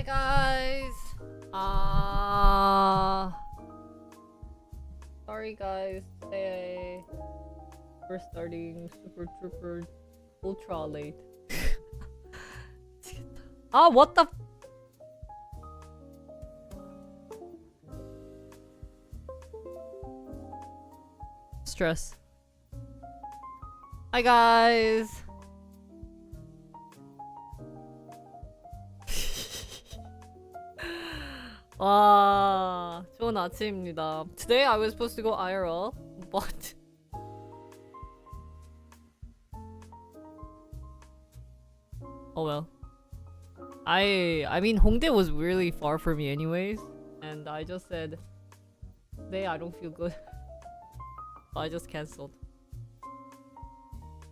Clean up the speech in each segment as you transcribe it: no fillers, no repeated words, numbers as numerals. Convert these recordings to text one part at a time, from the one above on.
Hi guys. Sorry guys. Today we're starting Super Trooper ultra late. What the stress. Hi guys. 와, 좋은 아침입니다. Today I was supposed to go IRL, but oh well. I mean Hongdae was really far for me anyways, and I just said today I don't feel good. So I just cancelled.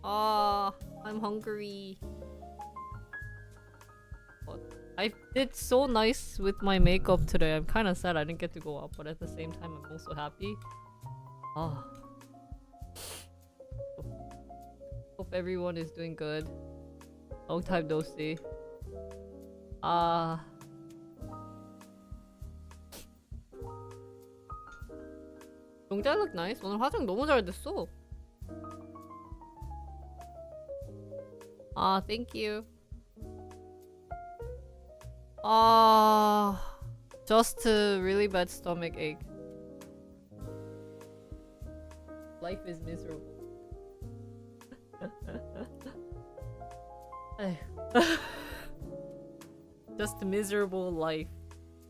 I'm hungry. What? I did so nice with my makeup today. I'm kind of sad I didn't get to go out, but at the same time I'm also happy. Hope everyone is doing good. Long time no see. 용자 look nice. 오늘 화장 너무 잘 됐어. Thank you. Just a really bad stomach ache. Life is miserable. Just a miserable life.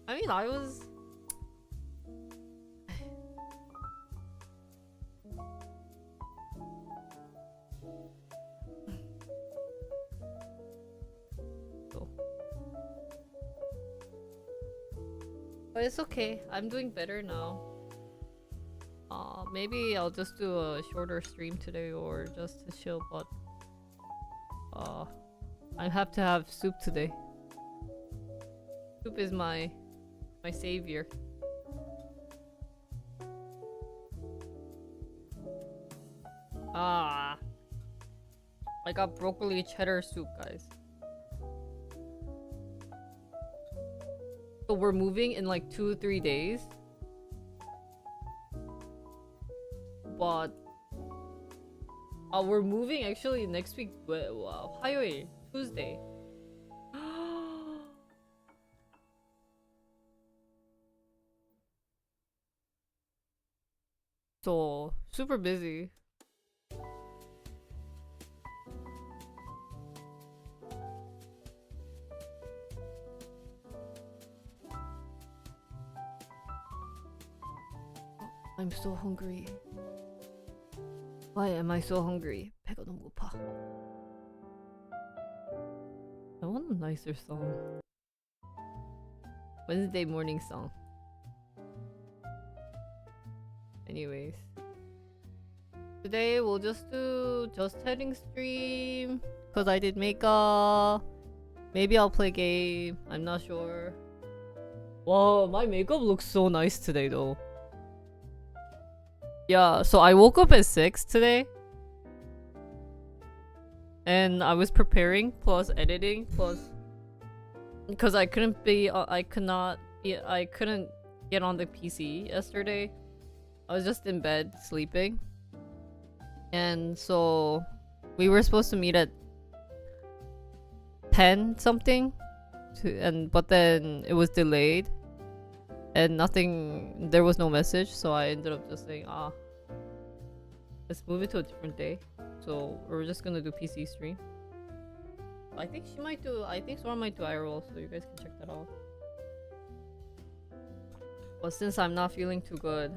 I mean, I was... But it's okay. I'm doing better now. Maybe I'll just do a shorter stream today or just to chill, but I have to have soup today. Soup is my savior. I got broccoli cheddar soup, guys. So we're moving in like 2-3 days. But we're moving actually next week. 화요일, Tuesday. So super busy. I'm so hungry. Why am I so hungry? 배가 너무 고파. I want a nicer song. Wednesday morning song. Anyways. Today we'll just do just heading stream. Cause I did makeup. Maybe I'll play game. I'm not sure. Wow, my makeup looks so nice today though. Yeah, so I woke up at 6 today. And I was preparing plus editing plus because I couldn't get on the PC yesterday. I was just in bed sleeping. And so we were supposed to meet at 10 something but then it was delayed. And there was no message, so I ended up just saying, let's move it to a different day. So we're just gonna do PC stream. I think Sora might do IRL, so you guys can check that out. But since I'm not feeling too good,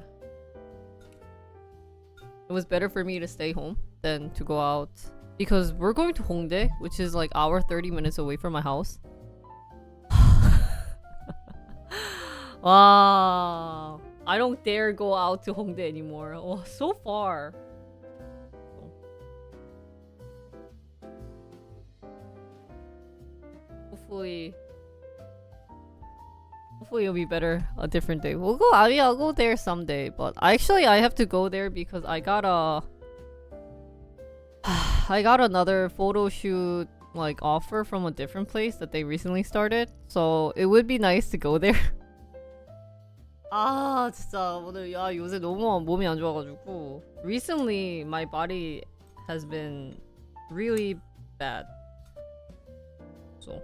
it was better for me to stay home than to go out. Because we're going to Hongdae, which is like 30 minutes away from my house. Wow, I don't dare go out to Hongdae anymore. Oh, so far. Hopefully it'll be better a different day. I'll go there someday, but I have to go there because I got another photo shoot like offer from a different place that they recently started. So it would be nice to go there. 아 진짜 오늘 야 요새 너무 몸이 안 좋아가지고 recently my body has been really bad. So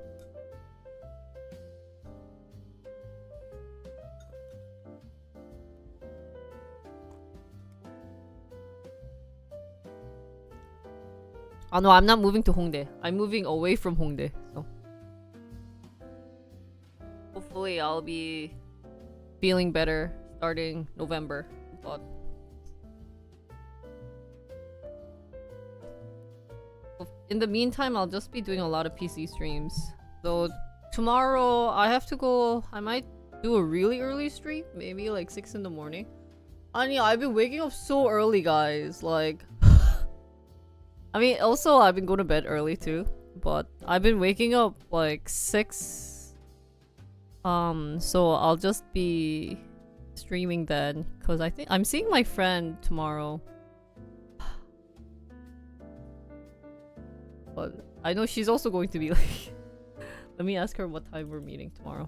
no, I'm not moving to Hongdae. I'm moving away from Hongdae. So hopefully I'll be feeling better starting November. But in the meantime, I'll just be doing a lot of PC streams. So tomorrow I have to go. I might do a really early stream, maybe like 6 in the morning. Anya, I've been waking up so early, guys. Like, I mean, also I've been going to bed early too, but I've been waking up like 6. So I'll just be streaming then, cause I think I'm seeing my friend tomorrow. But I know she's also going to be like. Let me ask her what time we're meeting tomorrow.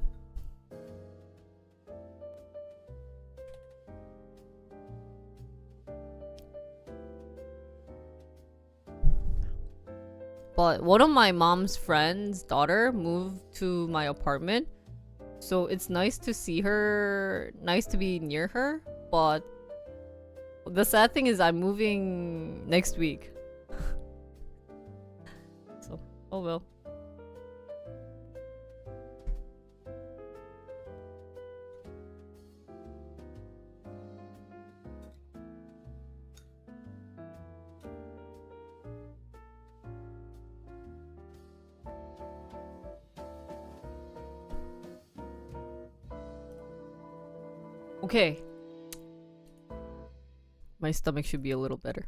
But one of my mom's friend's daughter moved to my apartment. So it's nice to see her, nice to be near her. But the sad thing is I'm moving next week. So, oh well. Okay. My stomach should be a little better.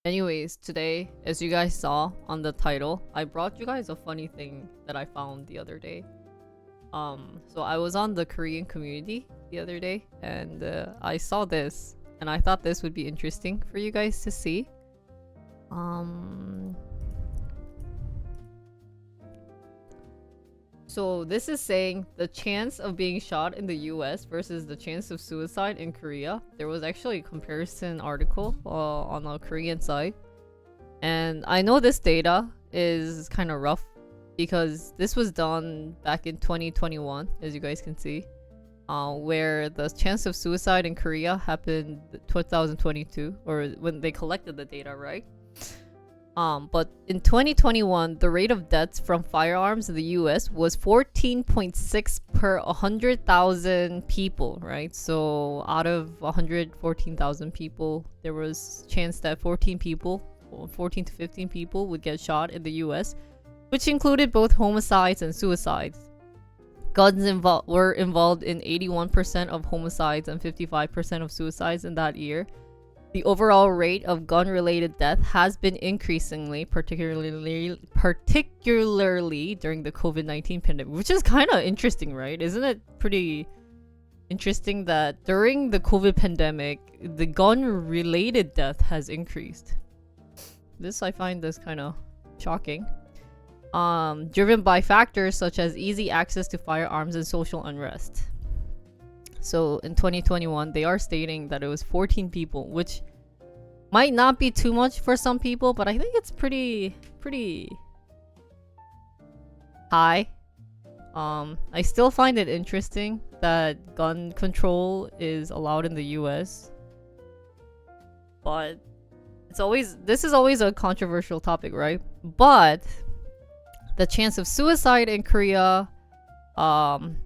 Anyways, today, as you guys saw on the title, I brought you guys a funny thing that I found the other day. So I was on the Korean community the other day, and I saw this, and I thought this would be interesting for you guys to see. So this is saying the chance of being shot in the US versus the chance of suicide in Korea. There was actually a comparison article on a Korean site. And I know this data is kind of rough because this was done back in 2021, as you guys can see, where the chance of suicide in Korea happened 2022, or when they collected the data, right? But in 2021, the rate of deaths from firearms in the US was 14.6 per 100,000 people, right? So out of 114,000 people, there was chance that 14 to 15 people would get shot in the US, which included both homicides and suicides. Guns were involved in 81% of homicides and 55% of suicides in that year. The overall rate of gun-related death has been increasingly, particularly during the COVID-19 pandemic, which is kind of interesting, right? Isn't it pretty interesting that during the COVID pandemic, the gun-related death has increased? This I find this kind of shocking. Driven by factors such as easy access to firearms and social unrest. So in 2021, they are stating that it was 14 people, which might not be too much for some people, but I think it's pretty high. I still find it interesting that gun control is allowed in the US. But this is always a controversial topic, right? But the chance of suicide in Korea,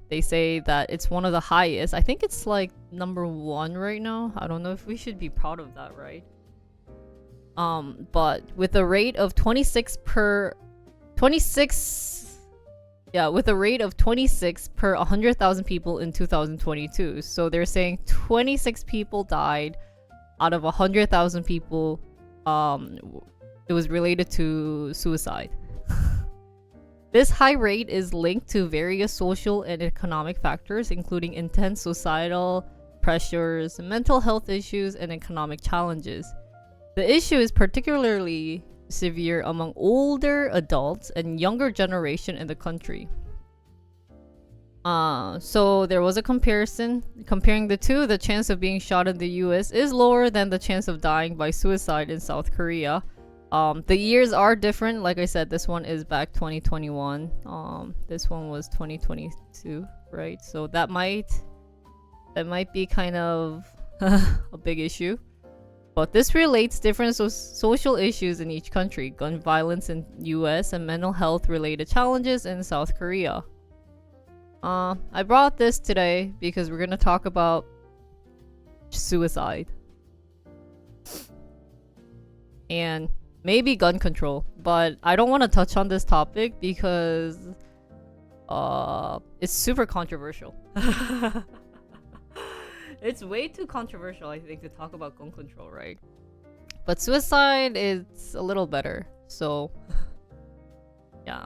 they say that it's one of the highest. I think it's like number 1 right now. I don't know if we should be proud of that, right? But with a rate of 26 per 100,000 people in 2022. So they're saying 26 people died out of 100,000 people. It was related to suicide. This high rate is linked to various social and economic factors, including intense societal pressures, mental health issues, and economic challenges. The issue is particularly severe among older adults and younger generation in the country. So there was a comparison. Comparing the two, the chance of being shot in the US is lower than the chance of dying by suicide in South Korea. The years are different. Like I said, this one is back 2021. This one was 2022, right? So that might be kind of a big issue. But this relates different social issues in each country. Gun violence in US and mental health related challenges in South Korea. I brought this today because we're gonna talk about suicide and maybe gun control, but I don't want to touch on this topic because it's super controversial. It's way too controversial, I think, to talk about gun control, right? But suicide is a little better, so yeah.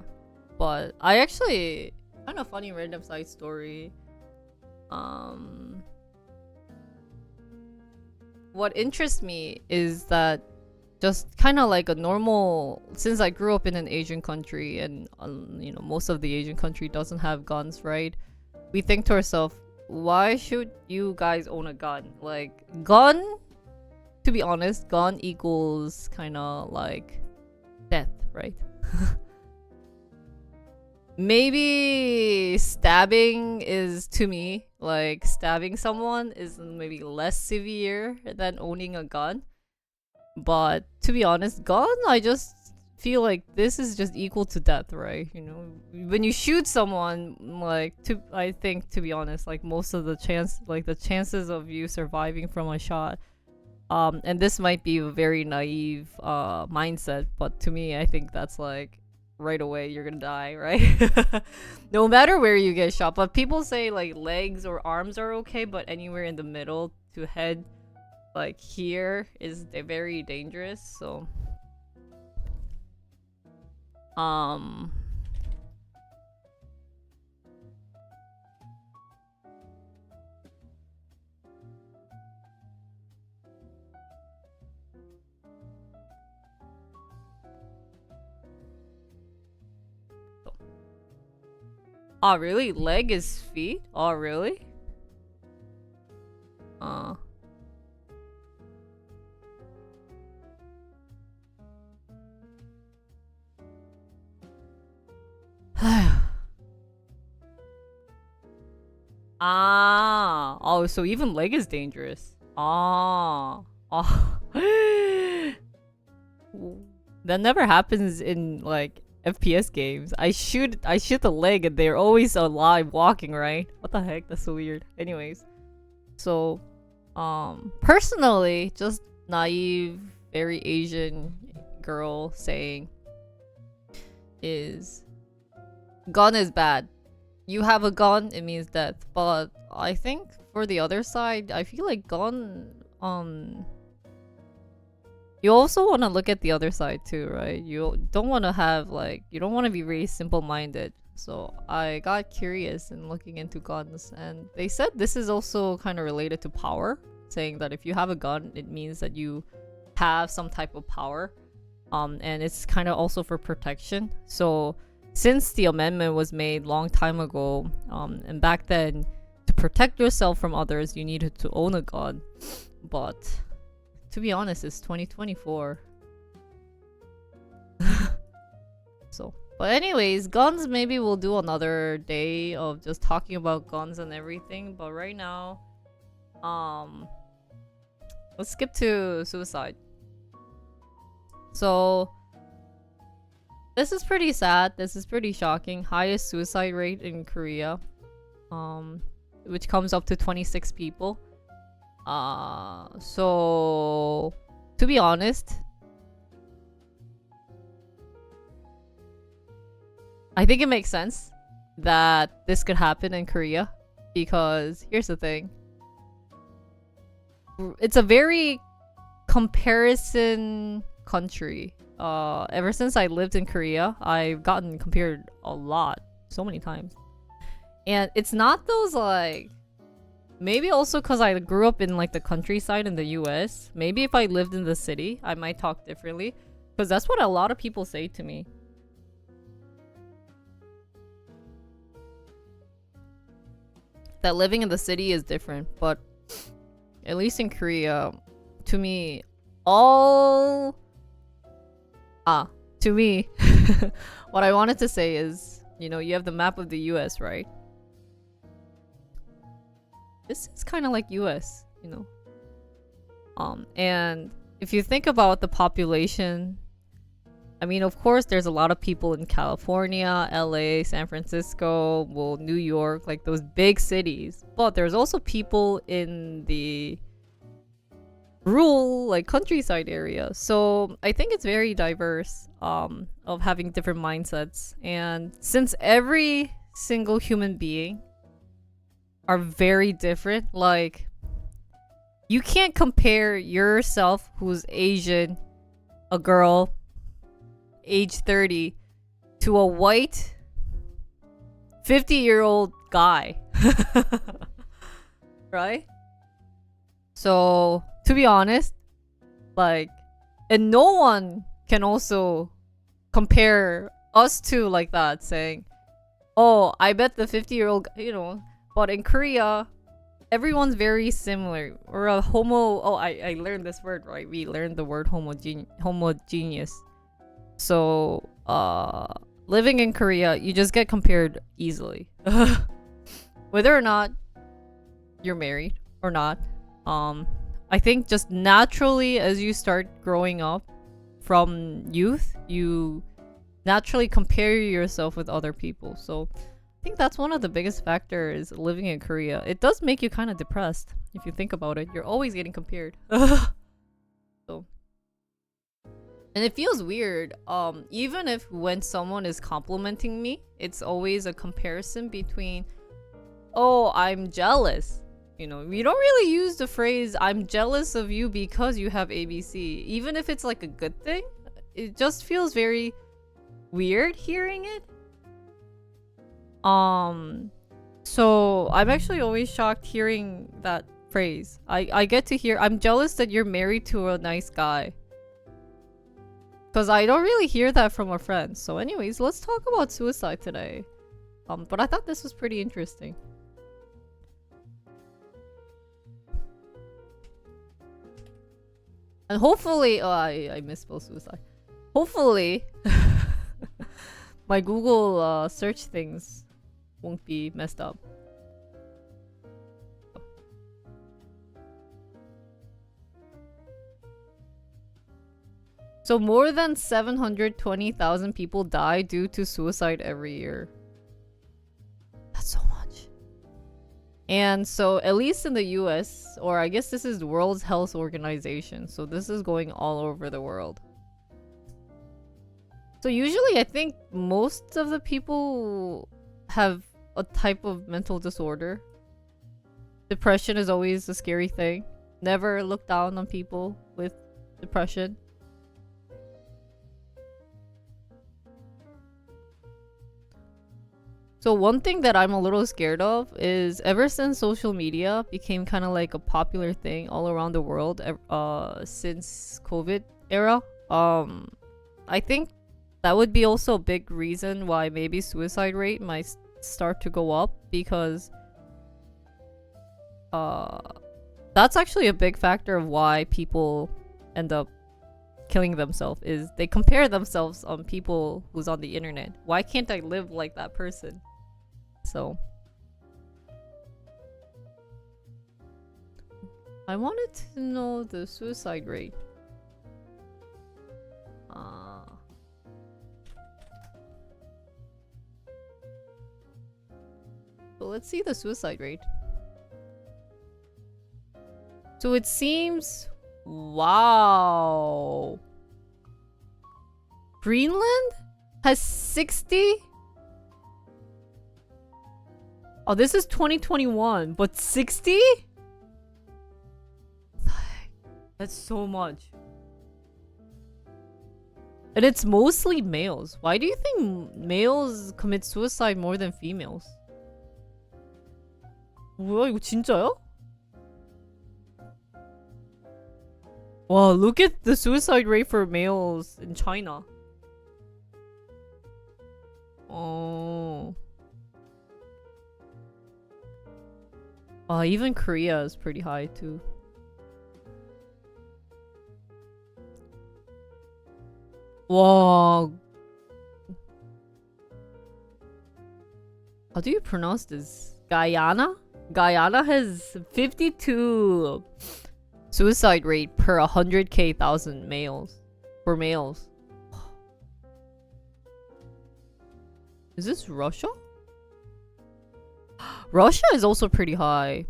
But I actually kind of funny random side story. What interests me is that just kind of like a normal, since I grew up in an Asian country and you know, most of the Asian country doesn't have guns, right? We think to ourselves, why should you guys own a gun? Like, gun, to be honest, gun equals kind of like death, right? Maybe stabbing is, to me, like stabbing someone is maybe less severe than owning a gun. But to be honest, gun, I just feel like this is just equal to death, right? You know, when you shoot someone, like, I think, to be honest, like most of the chances of you surviving from a shot, and this might be a very naive mindset, but to me, I think that's like right away you're gonna die, right? No matter where you get shot. But people say like legs or arms are okay, but anywhere in the middle to head, like here, is very dangerous. So oh really? Leg is feet? Oh really? Ah, oh, so even leg is dangerous. Ah, oh. That never happens in like FPS games. I shoot the leg and they're always alive walking, right? What the heck? That's so weird. Anyways, so personally, just naive, very Asian girl saying is gun is bad. You have a gun, it means death. But I think for the other side, I feel like gun, you also want to look at the other side too, right? You don't want to have like, you don't want to be very simple-minded. So I got curious in looking into guns, and they said this is also kind of related to power, saying that if you have a gun, it means that you have some type of power, and it's kind of also for protection. So since the amendment was made long time ago, and back then, to protect yourself from others, you needed to own a gun. But to be honest, it's 2024. So, but anyways, guns, maybe we'll do another day of just talking about guns and everything. But right now, let's skip to suicide. So this is pretty sad. This is pretty shocking. Highest suicide rate in Korea, which comes up to 26 people. So to be honest, I think it makes sense that this could happen in Korea, because here's the thing. It's a very comparison country. Ever since I lived in Korea, I've gotten compared a lot, so many times. And it's not those like, maybe also because I grew up in like the countryside in the US. Maybe if I lived in the city, I might talk differently. Because that's what a lot of people say to me. That living in the city is different, but at least in Korea, to me, all... to me, what I wanted to say is, you know, you have the map of the US, right? This is kind of like US, you know? And if you think about the population, I mean, of course, there's a lot of people in California, LA, San Francisco, well, New York, like those big cities. But there's also people in the rural, like countryside area. So I think it's very diverse, of having different mindsets. And since every single human being are very different, like, you can't compare yourself, who's Asian, a girl, age 30, to a white 50-year-old guy. Right? So, to be honest, like, and no one can also compare us two like that, saying, oh, I bet the 50-year-old, you know, but in Korea, everyone's very similar. Or a I learned this word, right? We learned the word homogeneous. So, living in Korea, you just get compared easily. Whether or not you're married or not. I think just naturally as you start growing up from youth, you naturally compare yourself with other people. So I think that's one of the biggest factors living in Korea. It does make you kind of depressed if you think about it. You're always getting compared. So, and it feels weird. Even if when someone is complimenting me, it's always a comparison between, oh, I'm jealous. You know, we don't really use the phrase, I'm jealous of you because you have ABC. Even if it's like a good thing, it just feels very weird hearing it. So I'm actually always shocked hearing that phrase. I get to hear, I'm jealous that you're married to a nice guy. Because I don't really hear that from our friends. So anyways, let's talk about suicide today. But I thought this was pretty interesting. And hopefully, I misspelled suicide. Hopefully, my Google search things won't be messed up. So more than 720,000 people die due to suicide every year. That's so much. And so at least in the US, or I guess this is the World Health Organization, so this is going all over the world. So usually I think most of the people have a type of mental disorder. Depression is always a scary thing. Never look down on people with depression. So one thing that I'm a little scared of is ever since social media became kind of like a popular thing all around the world, since COVID era, I think that would be also a big reason why maybe suicide rate might start to go up, because that's actually a big factor of why people end up killing themselves, is they compare themselves on people who's on the internet. Why can't I live like that person? So I wanted to know the suicide rate. So let's see the suicide rate. So it seems, wow, Greenland has 60. Oh, this is 2021, but 60? That's so much. And it's mostly males. Why do you think males commit suicide more than females? 뭐야, 이거 진짜야? Wow, look at the suicide rate for males in China. Oh. Even Korea is pretty high too. Wow. How do you pronounce this? Guyana? Guyana has 52 suicide rate per 100k thousand males. For males. Is this Russia? Russia is also pretty high.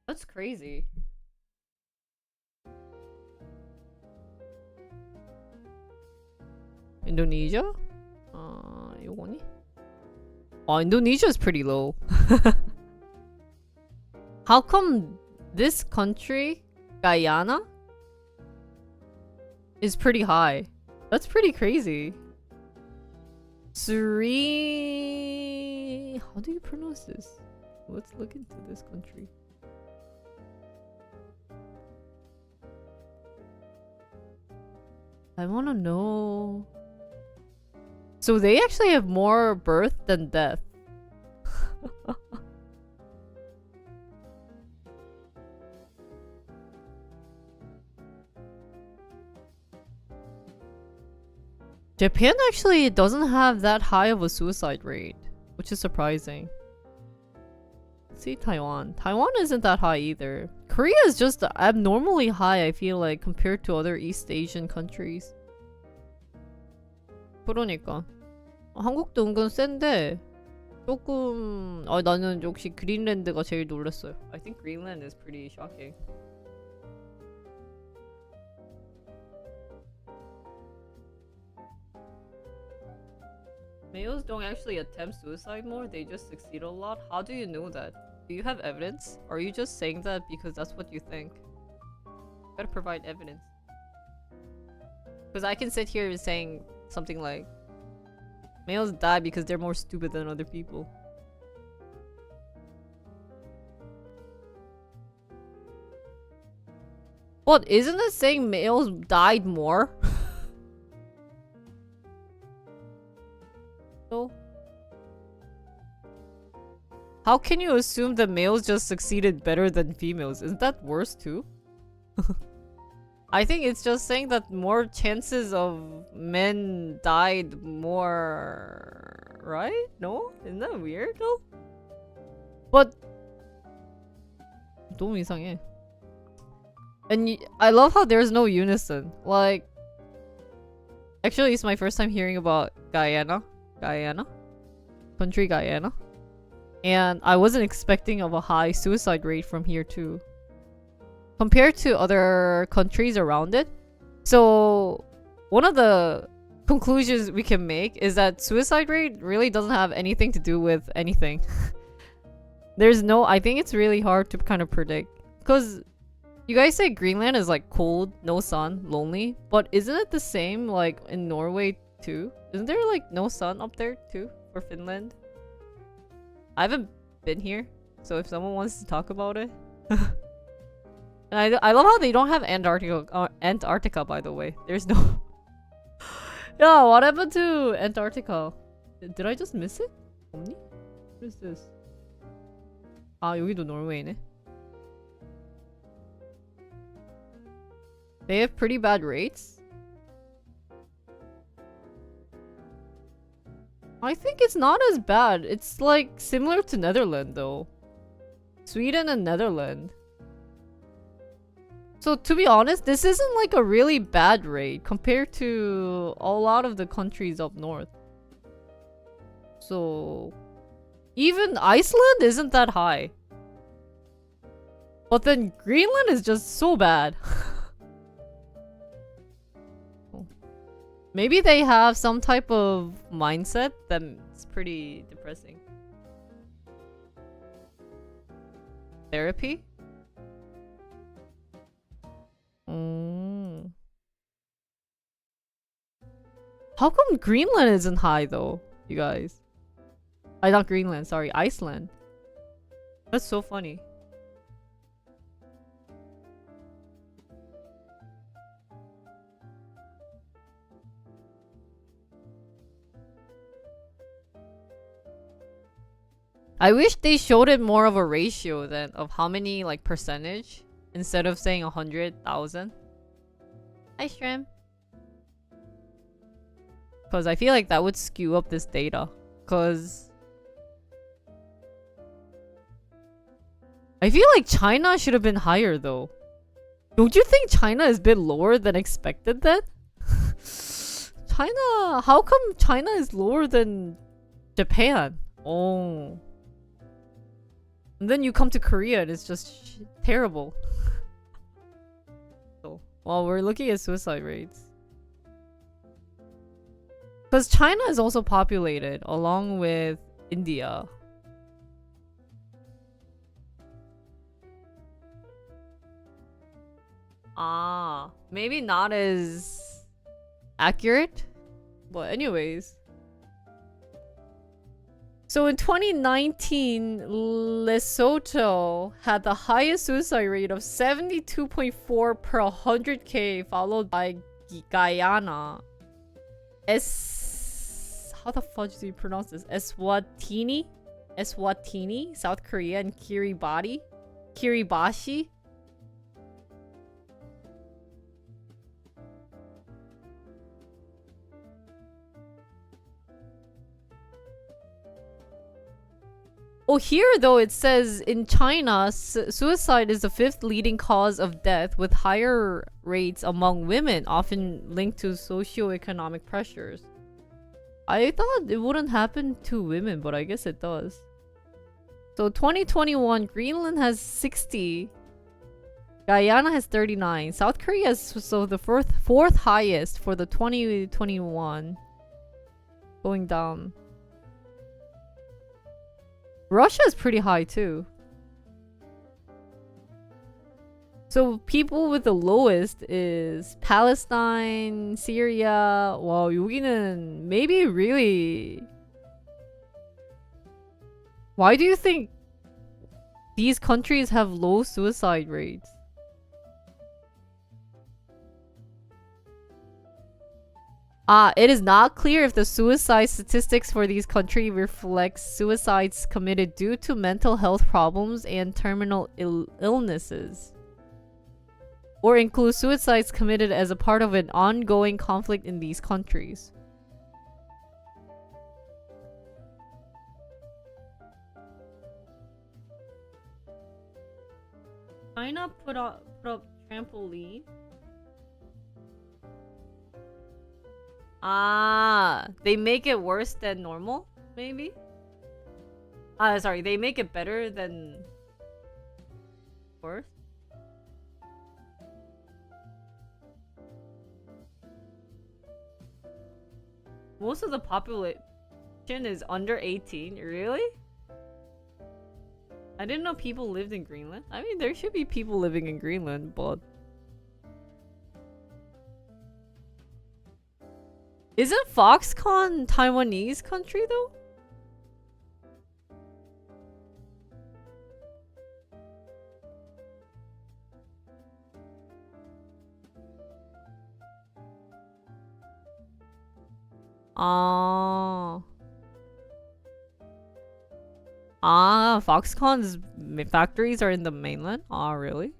That's crazy. Indonesia? 요거니? Indonesia is pretty low. How come this country, Guyana, is pretty high? That's pretty crazy. How do you pronounce this? Let's look into this country. I wanna know. So they actually have more birth than death. Japan actually doesn't have that high of a suicide rate, which is surprising. Let's see Taiwan. Taiwan isn't that high either. Korea is just abnormally high, I feel like, compared to other East Asian countries. 그러니까 한국도 은근 센데 조금 나는 역시 그린란드가 제일 놀랐어요. I think Greenland is pretty shocking. Males don't actually attempt suicide more, they just succeed a lot. How do you know that? Do you have evidence? Or are you just saying that because that's what you think? You gotta provide evidence. Because I can sit here saying something like, males die because they're more stupid than other people. What, isn't it saying males died more? So, how can you assume that males just succeeded better than females? Isn't that worse too? I think it's just saying that more chances of men died more, right? No? Isn't that weird though? But 너무 이상해. And I love how there's no unison. Like, actually it's my first time hearing about Guyana. Country Guyana. And I wasn't expecting of a high suicide rate from here too. Compared to other countries around it. So one of the conclusions we can make is that suicide rate really doesn't have anything to do with anything. I think it's really hard to kind of predict. Because you guys say Greenland is like cold, no sun, lonely. But isn't it the same like in Norway too? Isn't there like no sun up there too for Finland? I haven't been here. So if someone wants to talk about it. And I love how they don't have Antarctica, by the way. There's no... Yeah, what happened to Antarctica? Did I just miss it? 없니? What is this? 여기도 노르웨이네. They have pretty bad rates? I think it's not as bad. It's like similar to Netherlands though. Sweden and Netherlands. So to be honest, this isn't like a really bad rate compared to a lot of the countries up north. So even Iceland isn't that high. But then Greenland is just so bad. Maybe they have some type of mindset that's pretty depressing. Therapy? How come Greenland isn't high though, you guys? Not Greenland, sorry, Iceland. That's so funny. I wish they showed it more of a ratio then of how many like percentage instead of saying 100,000. Hi Shrimp. Because I feel like that would skew up this data. Because I feel like China should have been higher though. Don't you think China is a bit lower than expected then? China, how come China is lower than Japan? Oh. And then you come to Korea and it's just terrible. So, well, we're looking at suicide rates. Because China is also populated along with India. Ah, maybe not as accurate. But anyways. So in 2019, Lesotho had the highest suicide rate of 72.4 per 100k, followed by Guyana. How the fudge do you pronounce this? Eswatini, South Korea, and Kiribati. Oh, here though it says in China, suicide is the 5th leading cause of death, with higher rates among women, often linked to socioeconomic pressures. I thought it wouldn't happen to women, but I guess it does. So 2021, Greenland has 60. Guyana has 39. South Korea is so the fourth highest for the 2021. Going down. Russia is pretty high too. So people with the lowest is Palestine, Syria. Wow, 여기는 maybe really. Why do you think these countries have low suicide rates? It is not clear if the suicide statistics for these countries reflect suicides committed due to mental health problems and terminal illnesses, or include suicides committed as a part of an ongoing conflict in these countries. China put up trampoline. They make it worse than normal, maybe? Sorry, they make it better than worse? Most of the population is under 18, really? I didn't know people lived in Greenland. I mean, there should be people living in Greenland, but... Isn't Foxconn Taiwanese country though? Foxconn's factories are in the mainland? Really?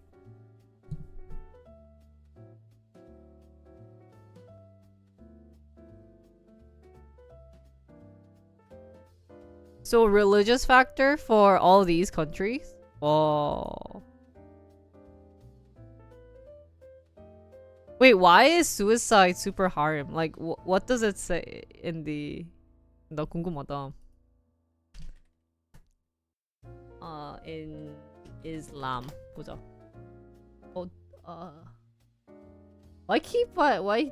So religious factor for all these countries? Oh. Wait, why is suicide super haram? Like, what does it say in the... 나 궁금하다. In Islam. 보자. Why?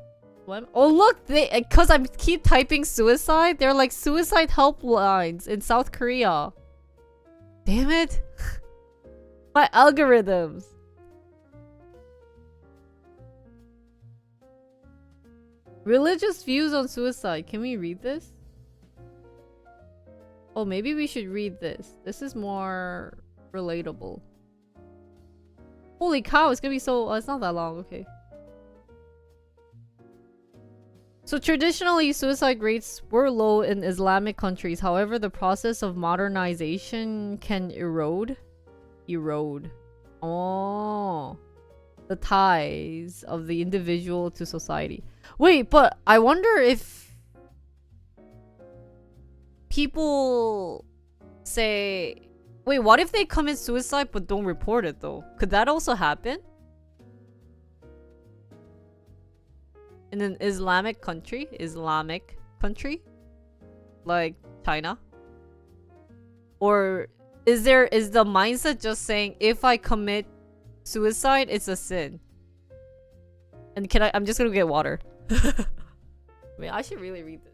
Oh look, because I keep typing suicide, they're like suicide helplines in South Korea. Damn it. My algorithms. Religious views on suicide. Can we read this? Oh, maybe we should read this. This is more Relatable. Holy cow, it's gonna be so... it's not that long, okay. So traditionally, suicide rates were low in Islamic countries. However, the process of modernization can erode. Oh. The ties of the individual to society. Wait, but I wonder if people say... Wait, what if they commit suicide but don't report it though? Could that also happen? In an Islamic country? Like China? Or is the mindset just saying if I commit suicide, it's a sin? And I'm just gonna get water. I mean, I should really read this.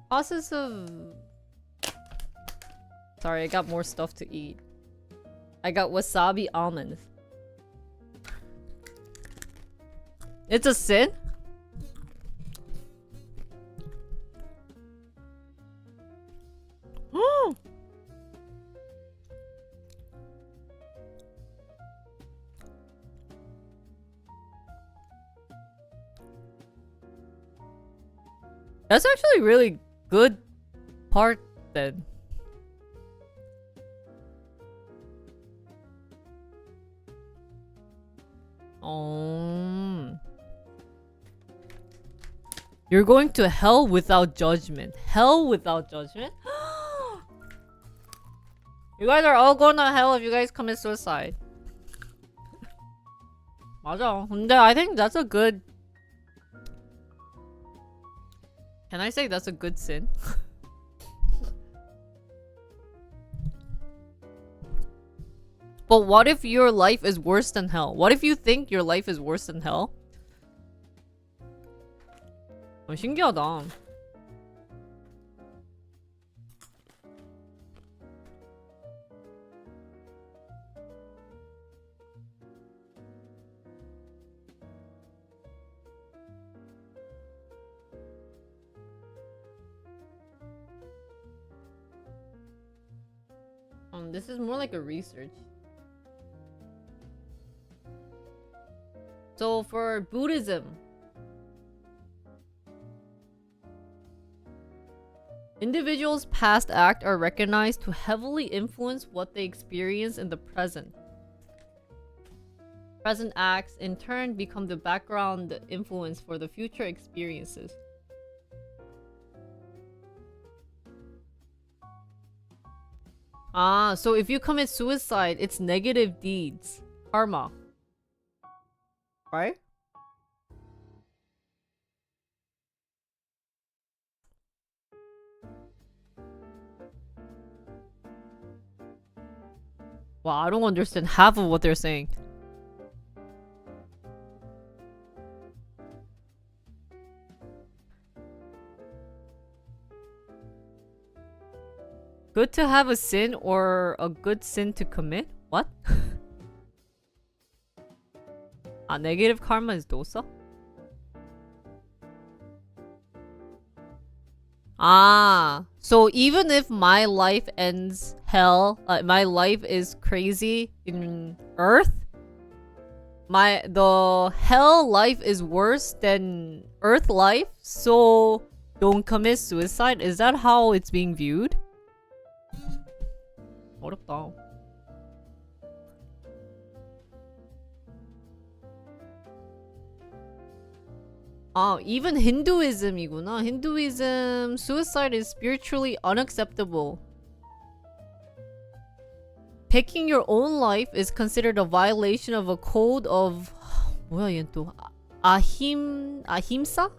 Process of... Sorry, I got more stuff to eat. I got wasabi almonds. It's a sin? That's actually really good part then. You're going to hell without judgment. Hell without judgment? You guys are all going to hell if you guys commit suicide. 맞아. 근데 I think that's a good... Can I say that's a good sin? But what if your life is worse than hell? What if you think your life is worse than hell? 신기하다. This is more like a research. So for Buddhism, individuals' past acts are recognized to heavily influence what they experience in the present. Present acts, in turn, become the background influence for the future experiences. Ah, so if you commit suicide, it's negative deeds. Karma. Right? Wow, I don't understand half of what they're saying. Good to have a sin or a good sin to commit? What? Negative karma is dosa? So even if my life ends hell, my life is crazy in Earth, the hell life is worse than Earth life, so don't commit suicide? Is that how it's being viewed? 어렵다. even Hinduism이구나. Hinduism, suicide is spiritually unacceptable. Taking your own life is considered a violation of a code of 뭐야 얘는 또 ahimsa?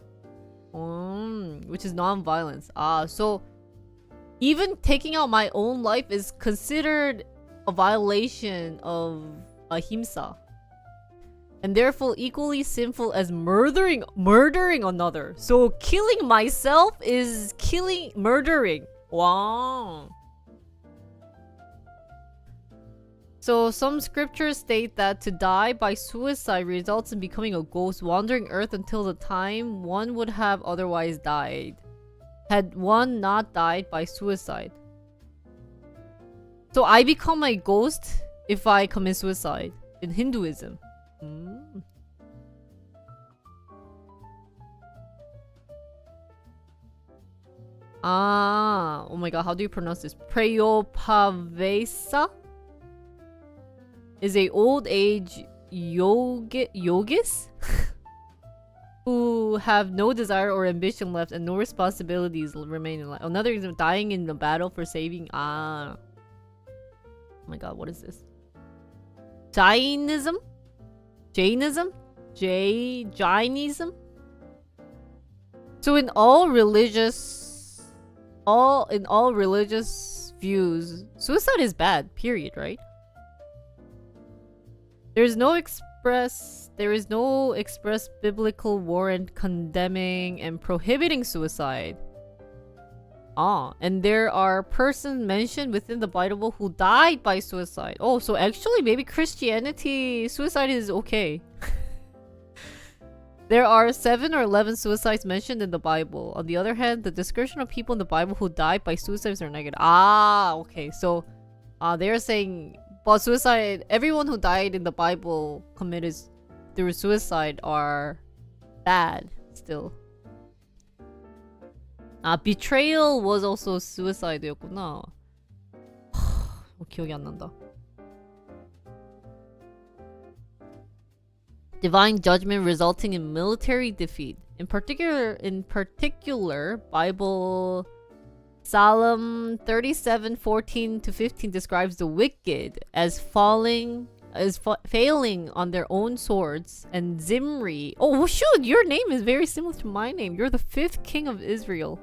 Which is non-violence. So even taking out my own life is considered a violation of ahimsa. And therefore equally sinful as murdering another. So killing myself is murdering. Wow. So some scriptures state that to die by suicide results in becoming a ghost wandering earth until the time one would have otherwise died, had one not died by suicide. So I become a ghost if I commit suicide in Hinduism. Oh my god, how do you pronounce this? Prayopavesa is a old age yogis who have no desire or ambition left and no responsibilities remain in life. Another example, dying in the battle for saving. Oh my god, what is this? Jainism? Jainism? So in all religious views, suicide is bad, period, right? There is no express biblical warrant condemning and prohibiting suicide. And there are persons mentioned within the Bible who died by suicide. Oh, so actually maybe Christianity, suicide is okay. There are 7 or 11 suicides mentioned in the Bible. On the other hand, the description of people in the Bible who died by suicides are negative. Okay. So they're saying, but suicide, everyone who died in the Bible committed through suicide are bad still. Betrayal was also suicide였구나. 기억이 안 난다. Divine judgment resulting in military defeat. In particular, Bible Psalm 37:14-15 describes the wicked as failing on their own swords, and Zimri. Oh shoot, your name is very similar to my name. You're the 5th king of Israel.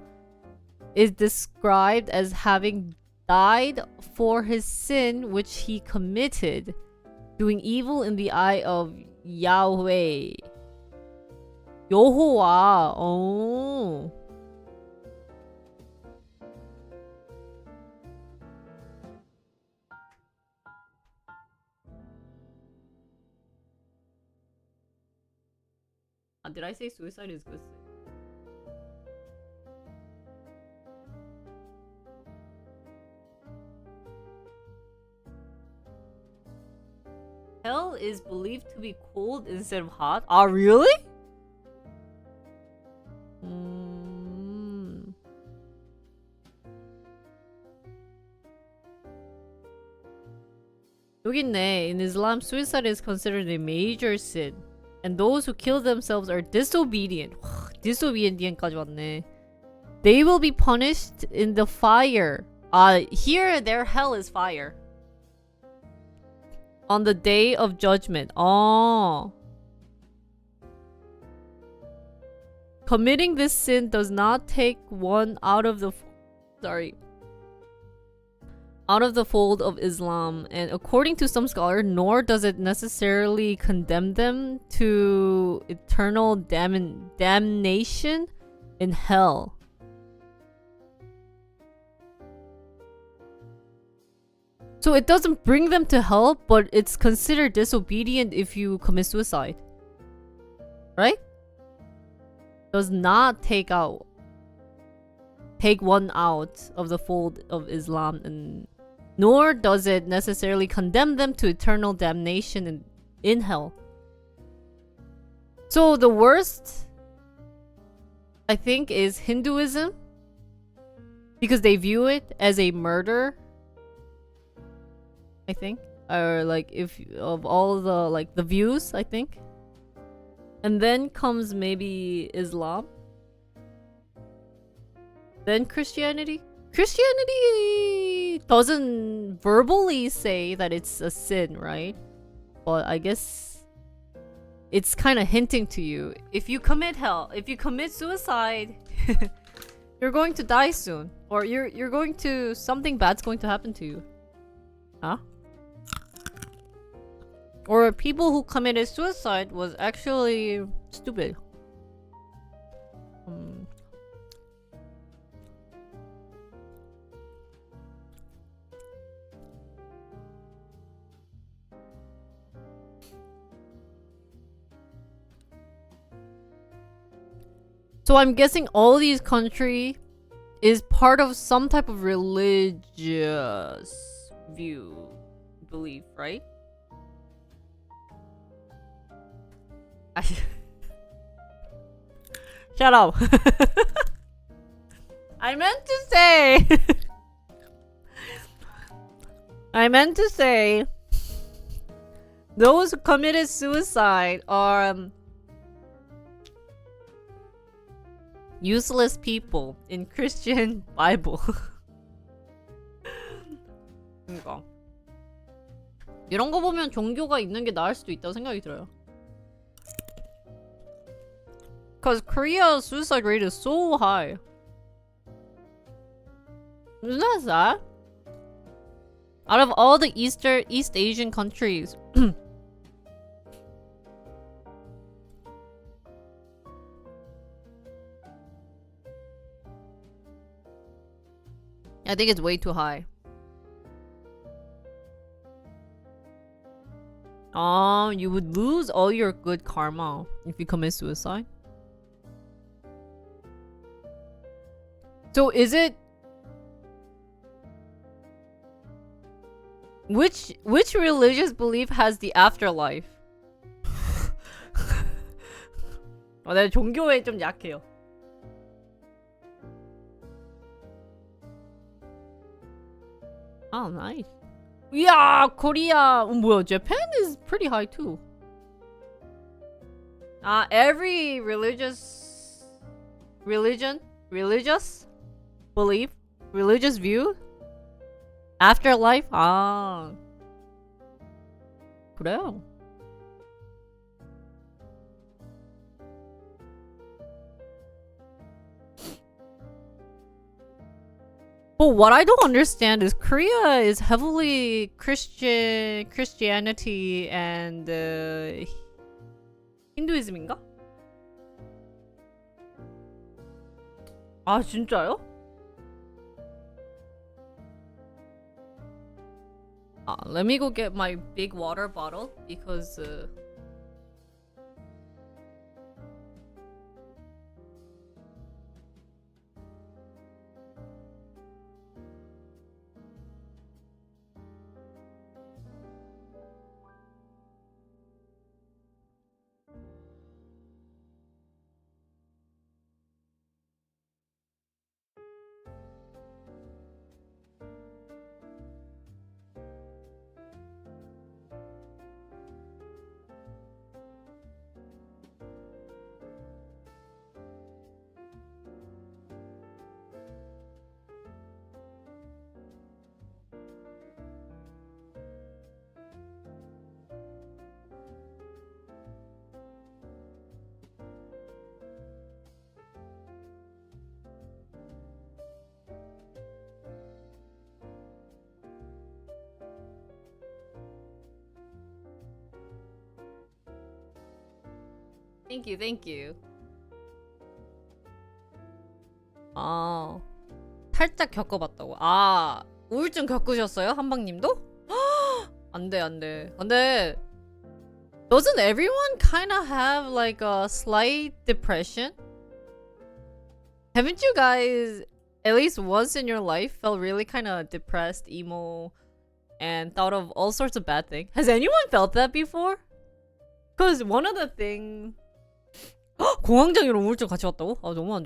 Is described as having died for his sin which he committed, doing evil in the eye of Yahweh. 여호와. Oh. Did I say suicide is good? Hell is believed to be cold instead of hot. Really? 여기 있네. In Islam, suicide is considered a major sin. And those who kill themselves are disobedient. disobedient까지 왔네. They will be punished in the fire. Here their hell is fire. On the day of judgment. Committing this sin does not take one out of the fold of Islam, and according to some scholars, nor does it necessarily condemn them to eternal damnation in hell. So it doesn't bring them to hell, but it's considered disobedient if you commit suicide. Right? Does not take one out of the fold of Islam, and nor does it necessarily condemn them to eternal damnation in hell. So the worst, I think, is Hinduism, because they view it as a murder, I think, or like if of all the the views, I think. And then comes maybe Islam. Then Christianity. Christianity doesn't verbally say that it's a sin, right? But I guess it's kind of hinting to you. If you commit suicide, you're going to die soon. Or you're going to, something bad's going to happen to you. Huh? Or people who committed suicide was actually stupid. So I'm guessing all these countries is part of some type of religious belief, right? Shut up. I meant to say those who committed suicide are useless people in Christian Bible. 그러니까 이런 거 보면 종교가 있는 게 나을 수도 있다고 생각이 들어요. Cause Korea's suicide rate is so high. Isn't that sad? Out of all the East Asian countries, I think it's way too high. You would lose all your good karma if you commit suicide. So is it which religious belief has the afterlife? 내가 종교에 좀 약해요. Oh, nice. Yeah, Korea. 뭐야, Japan is pretty high too. Every religious belief, religious view, afterlife. 그래요. But what I don't understand is Korea is heavily Christianity and 힌두이즘인가? 아 진짜요? Let me go get my big water bottle because Thank you. 살짝 겪어봤다고. 우울증 겪으셨어요? 한방님도? 안 돼. 근데 doesn't everyone kind of have like a slight depression? Haven't you guys at least once in your life felt really kind of depressed, emo, and thought of all sorts of bad things? Has anyone felt that before? Because one of the things 공황장애로 우울증 같이 왔다고? 너무 안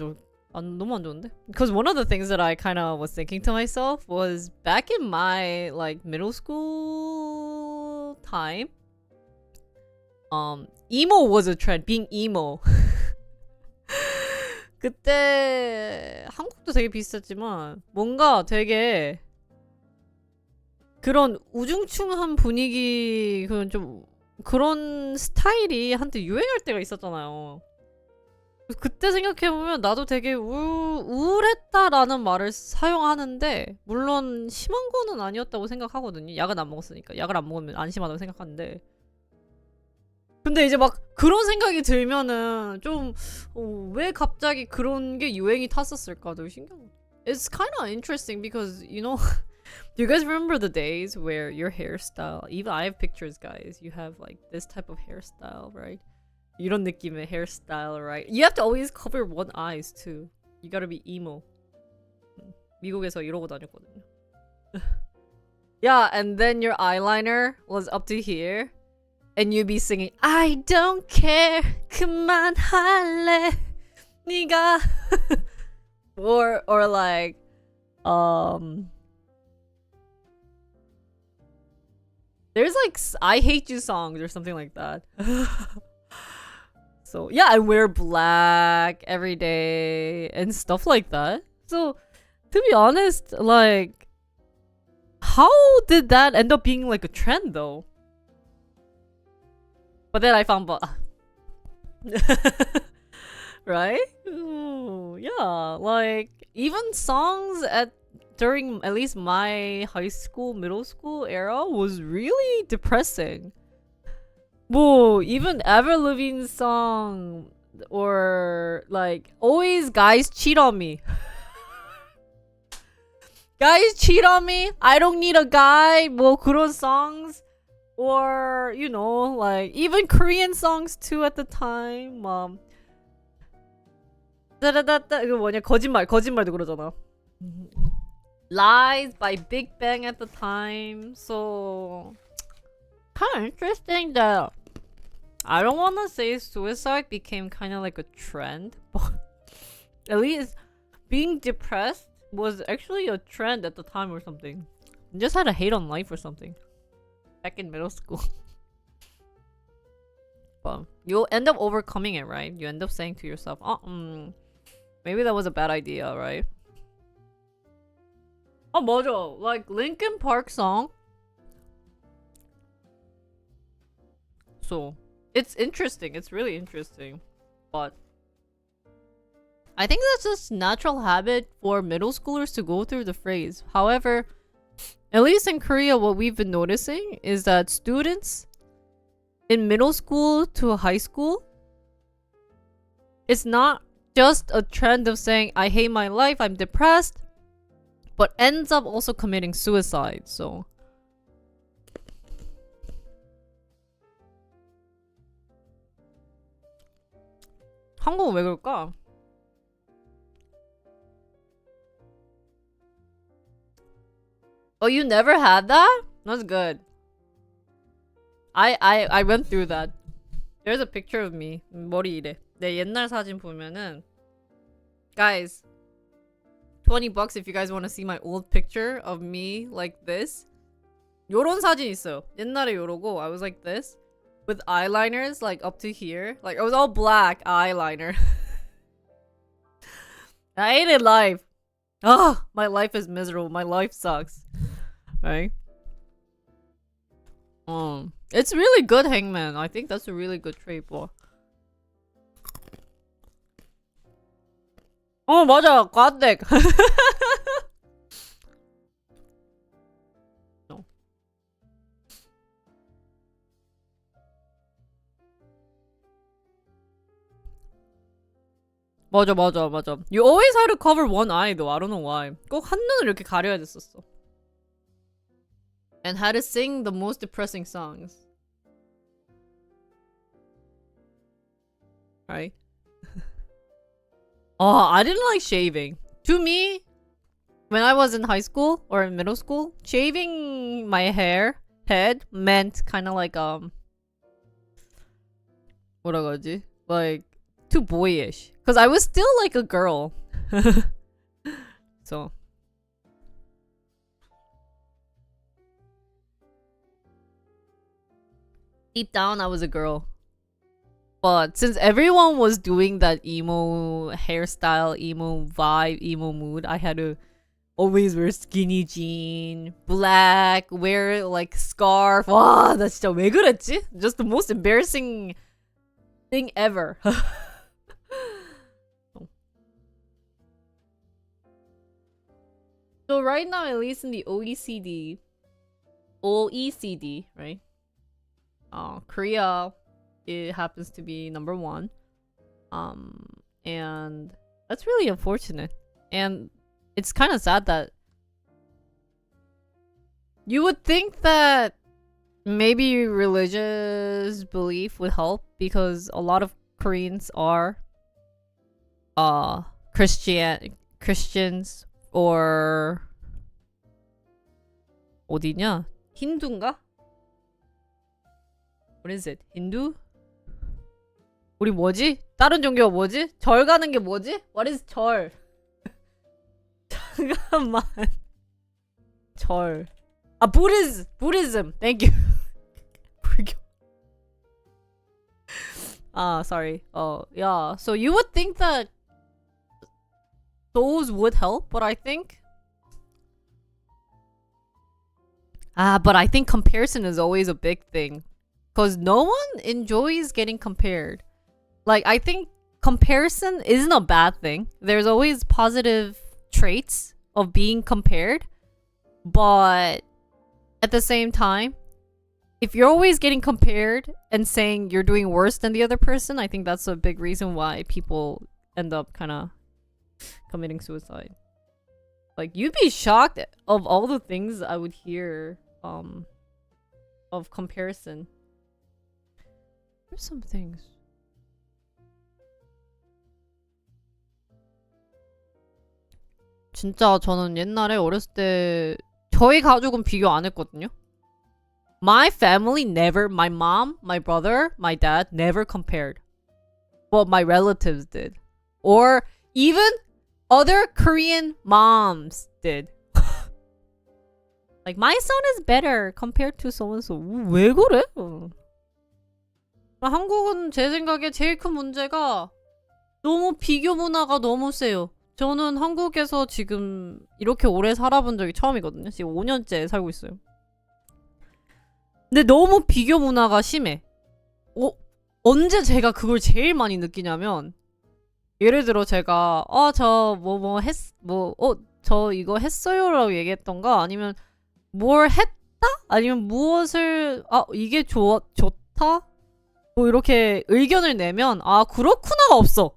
좋은데? Because one of the things that I kind of was thinking to myself was back in my like middle school time, emo was a trend. Being emo. 그때 한국도 되게 비슷했지만 뭔가 되게 그런 우중충한 분위기 그런 스타일이 한때 유행할 때가 있었잖아요. 그때 생각해보면 나도 되게 우울했다라는 말을 사용하는데 물론 심한 거는 아니었다고 생각하거든요. 약은 안 먹었으니까. 약을 안 먹으면 안 심하다고 생각하는데 근데 이제 막 그런 생각이 들면은 좀 왜 갑자기 그런 게 유행이 탔었을까? 되게 신기한. It's kind of interesting because you know, do you guys remember the days where your hairstyle? Even I have pictures, guys. You have like this type of hairstyle, right? 이런 느낌의 hairstyle, right? You have to always cover one eyes too. You gotta be emo. 미국에서 이러고 다녔거든요. Yeah, and then your eyeliner was up to here. And you'd be singing, I don't care, 그만할래, 네가. or like, there's like I hate you songs or something like that. So yeah, I wear black every day and stuff like that. So to be honest, like, how did that end up being like a trend though? But then I found right? Ooh, yeah, like even songs during at least my high school, middle school era was really depressing. 뭐 even Avril Lavigne's song or like always guys cheat on me. Guys cheat on me. I don't need a guy. 뭐 그런 songs. Or, you know, like, even Korean songs too at the time. 따다다다, 이거 뭐냐, 거짓말도 그러잖아. Lies by Big Bang at the time. So, kind of interesting that I don't want to say suicide became kind of like a trend, but at least being depressed was actually a trend at the time or something. You just had a hate on life or something. Back in middle school. But you'll end up overcoming it, right? You end up saying to yourself, maybe that was a bad idea, right? Oh, 맞아. Like Linkin Park song. So, it's interesting. It's really interesting. But I think that's just natural habit for middle schoolers to go through the phrase. However, at least in Korea, what we've been noticing is that students in middle school to high school, it's not just a trend of saying, I hate my life, I'm depressed, but ends up also committing suicide, so. 한국은 왜 그럴까? Oh, you never had that? That's good. I went through that. There's a picture of me. 머리 이래. 내 옛날 사진 보면은 guys, $20 if you guys want to see my old picture of me like this. 요런 사진 있어요. 옛날에 요러고 I was like this with eyeliners like up to here. Like I was all black eyeliner. I hated life. Ah, my life is miserable. My life sucks. Right? It's really good, Hangman. I think that's a really good trait, boy. 맞아. 과택. no. 맞아. You always had to cover one eye though. I don't know why. 꼭 한 눈을 이렇게 가려야 됐었어. And had to sing the most depressing songs. Right? I didn't like shaving. To me, when I was in high school or in middle school, shaving my head meant kind of like 뭐라 그러지? Like too boyish. Cause I was still like a girl. So deep down, I was a girl. But since everyone was doing that emo hairstyle, emo vibe, emo mood, I had to always wear skinny jean, black, wear like scarf. 와, 나 진짜 왜 그랬지? Just the most embarrassing thing ever. So right now, at least in the OECD, right? Korea, it happens to be number one. And that's really unfortunate. And it's kind of sad that you would think that maybe religious belief would help because a lot of Koreans are Christians or 어디냐? 힌두인가? What is it? 힌두? 우리 뭐지? 다른 종교가 뭐지? 절 가는 게 뭐지? What is 절? 잠깐만. 절. 아, Buddhism. Thank you. 불교. Sorry. Yeah. So you would think that those would help, but I think comparison is always a big thing. Because no one enjoys getting compared. Like, I think comparison isn't a bad thing. There's always positive traits of being compared. But at the same time, if you're always getting compared and saying you're doing worse than the other person, I think that's a big reason why people end up kind of committing suicide. Like, you'd be shocked of all the things I would hear of comparison. There's some things. 진짜 저는 옛날에 어렸을 때 저희 가족은 비교 안 했거든요. My family never, my mom, my brother, my dad never compared. But my relatives did. Or even other Korean moms did. Like, my son is better compared to so-and-so. 왜 그래? 한국은 제 생각에 제일 큰 문제가 너무 비교 문화가 너무 세요. 저는 한국에서 지금 이렇게 오래 살아본 적이 처음이거든요. 지금 5년째 살고 있어요. 근데 너무 비교 문화가 심해. 언제 제가 그걸 제일 많이 느끼냐면, 예를 들어 제가 저 이거 했어요라고 얘기했던가, 아니면 뭘 했다? 아니면 무엇을 이게 좋다? 뭐 이렇게 의견을 내면 그렇구나가 없어.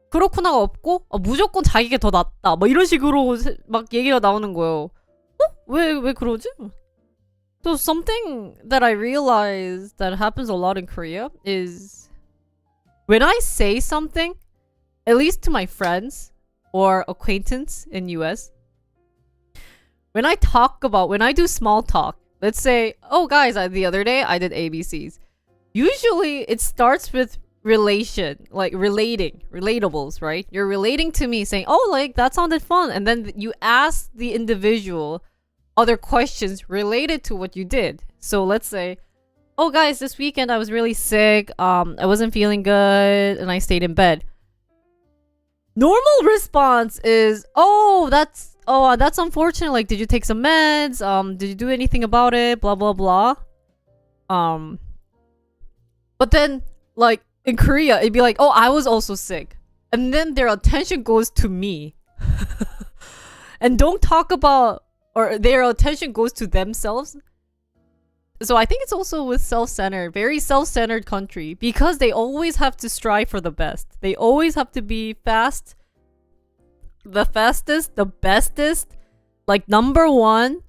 그렇구나가 없고 무조건 자기가 더 낫다. 뭐 이런 식으로 막 얘기가 나오는 거예요. 왜 그러지? So something that I realized that happens a lot in Korea is when I say something, at least to my friends or acquaintance in US, when I do small talk, let's say, oh guys, the other day I did ABCs. Usually it starts with relatables, right? You're relating to me saying, oh, like that sounded fun. And then you ask the individual other questions related to what you did. So let's say, oh guys, this weekend I was really sick. I wasn't feeling good and I stayed in bed. Normal response is, that's unfortunate. Like, did you take some meds? Did you do anything about it? Blah, blah, blah. But then, like, in Korea, it'd be like, oh, I was also sick. And then their attention goes to me. And don't talk about, or their attention goes to themselves. So I think it's also with very self-centered country, because they always have to strive for the best. They always have to be fast, the fastest, the bestest, like number one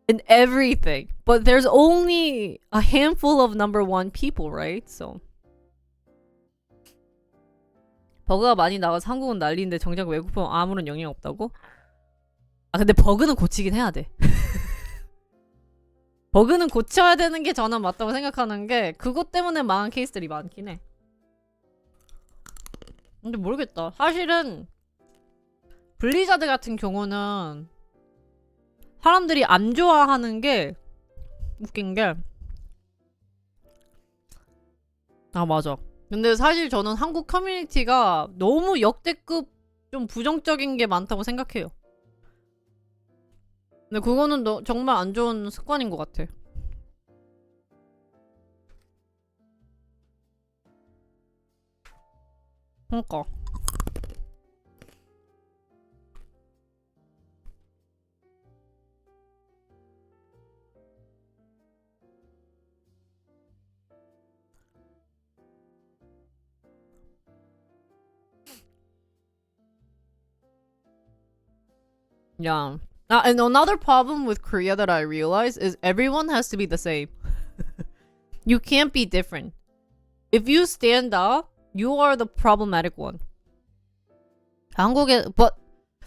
in everything. But there's only a handful of number one people, right? So 버그가 많이 나가서 한국은 난리인데 정작 외국은 아무런 영향 없다고? 근데 버그는 고치긴 해야 돼. 버그는 고쳐야 되는 게 저는 맞다고 생각하는 게, 그것 때문에 망한 케이스들이 많긴 해. 근데 모르겠다. 사실은 블리자드 같은 경우는 사람들이 안 좋아하는 게, 웃긴 게, 아, 맞아. 근데 사실 저는 한국 커뮤니티가 너무 역대급 좀 부정적인 게 많다고 생각해요. 근데 그거는 정말 안 좋은 습관인 것 같아. 그러니까. Yeah. And another problem with Korea that I realize is everyone has to be the same. You can't be different. If you stand out, you are the problematic one. 한국에, but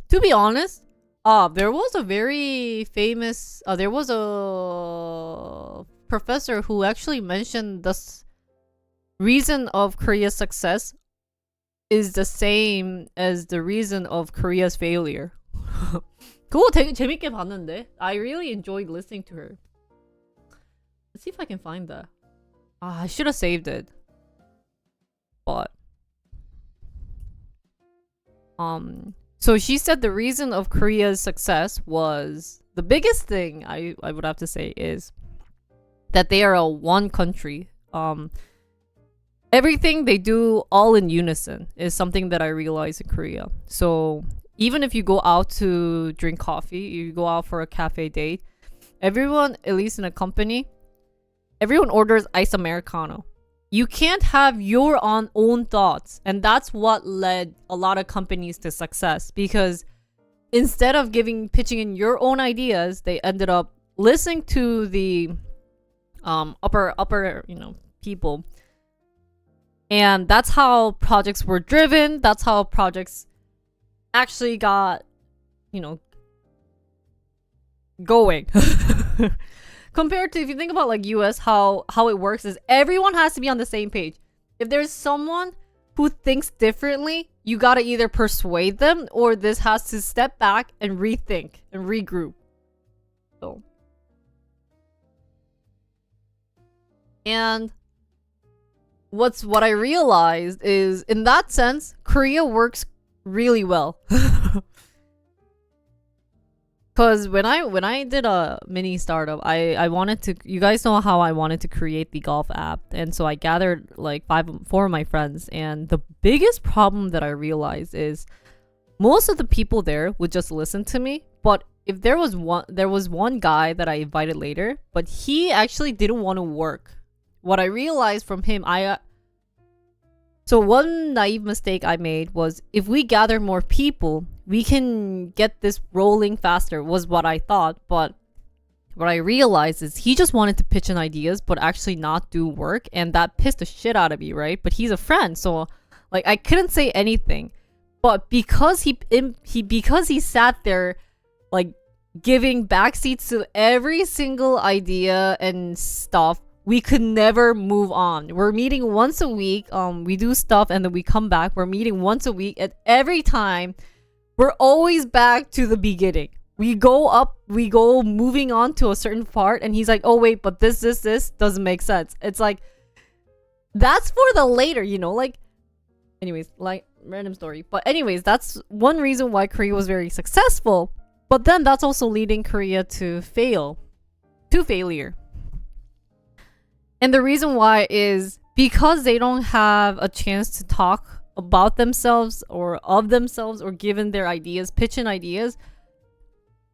to be honest, there was a very famous, there was a professor who actually mentioned the reason of Korea's success is the same as the reason of Korea's failure. 그거 되게 재밌게 봤는데. I really enjoyed listening to her. Let's see if I can find that. I should have saved it. But so she said the reason of Korea's success was the biggest thing I would have to say is that they are a one country. Everything they do all in unison is something that I realized in Korea. So even if you go out to drink coffee, you go out for a cafe date, everyone, at least in a company, everyone orders iced Americano. You can't have your own thoughts. And that's what led a lot of companies to success. Because instead of pitching in your own ideas, they ended up listening to the upper people. And that's how projects were driven. That's how projects actually got, going. Compared to, if you think about like US, how it works is everyone has to be on the same page. If there's someone who thinks differently, you gotta either persuade them or this has to step back and rethink and regroup. So, and what I realized is, in that sense, Korea works really well. Because when I did a mini startup, I wanted to, you guys know how I wanted to create the golf app, and so I gathered like four of my friends, and the biggest problem that I realized is most of the people there would just listen to me, but if there was one guy that I invited later, but he actually didn't want to work. What I realized from him, so one naive mistake I made was, if we gather more people, we can get this rolling faster, was what I thought. But what I realized is he just wanted to pitch in ideas but actually not do work, and that pissed the shit out of me, right? But he's a friend, so like I couldn't say anything. But because he sat there like giving backseats to every single idea and stuff, we could never move on. We're meeting once a week. We do stuff and then we come back. We're meeting once a week, and every time we're always back to the beginning. We go moving on to a certain part, and he's like, oh wait, but this doesn't make sense. It's like, that's for the later, like, anyways, like, random story. But anyways, that's one reason why Korea was very successful. But then that's also leading Korea to failure. And the reason why is because they don't have a chance to talk about themselves or of themselves or given their ideas, pitch in ideas,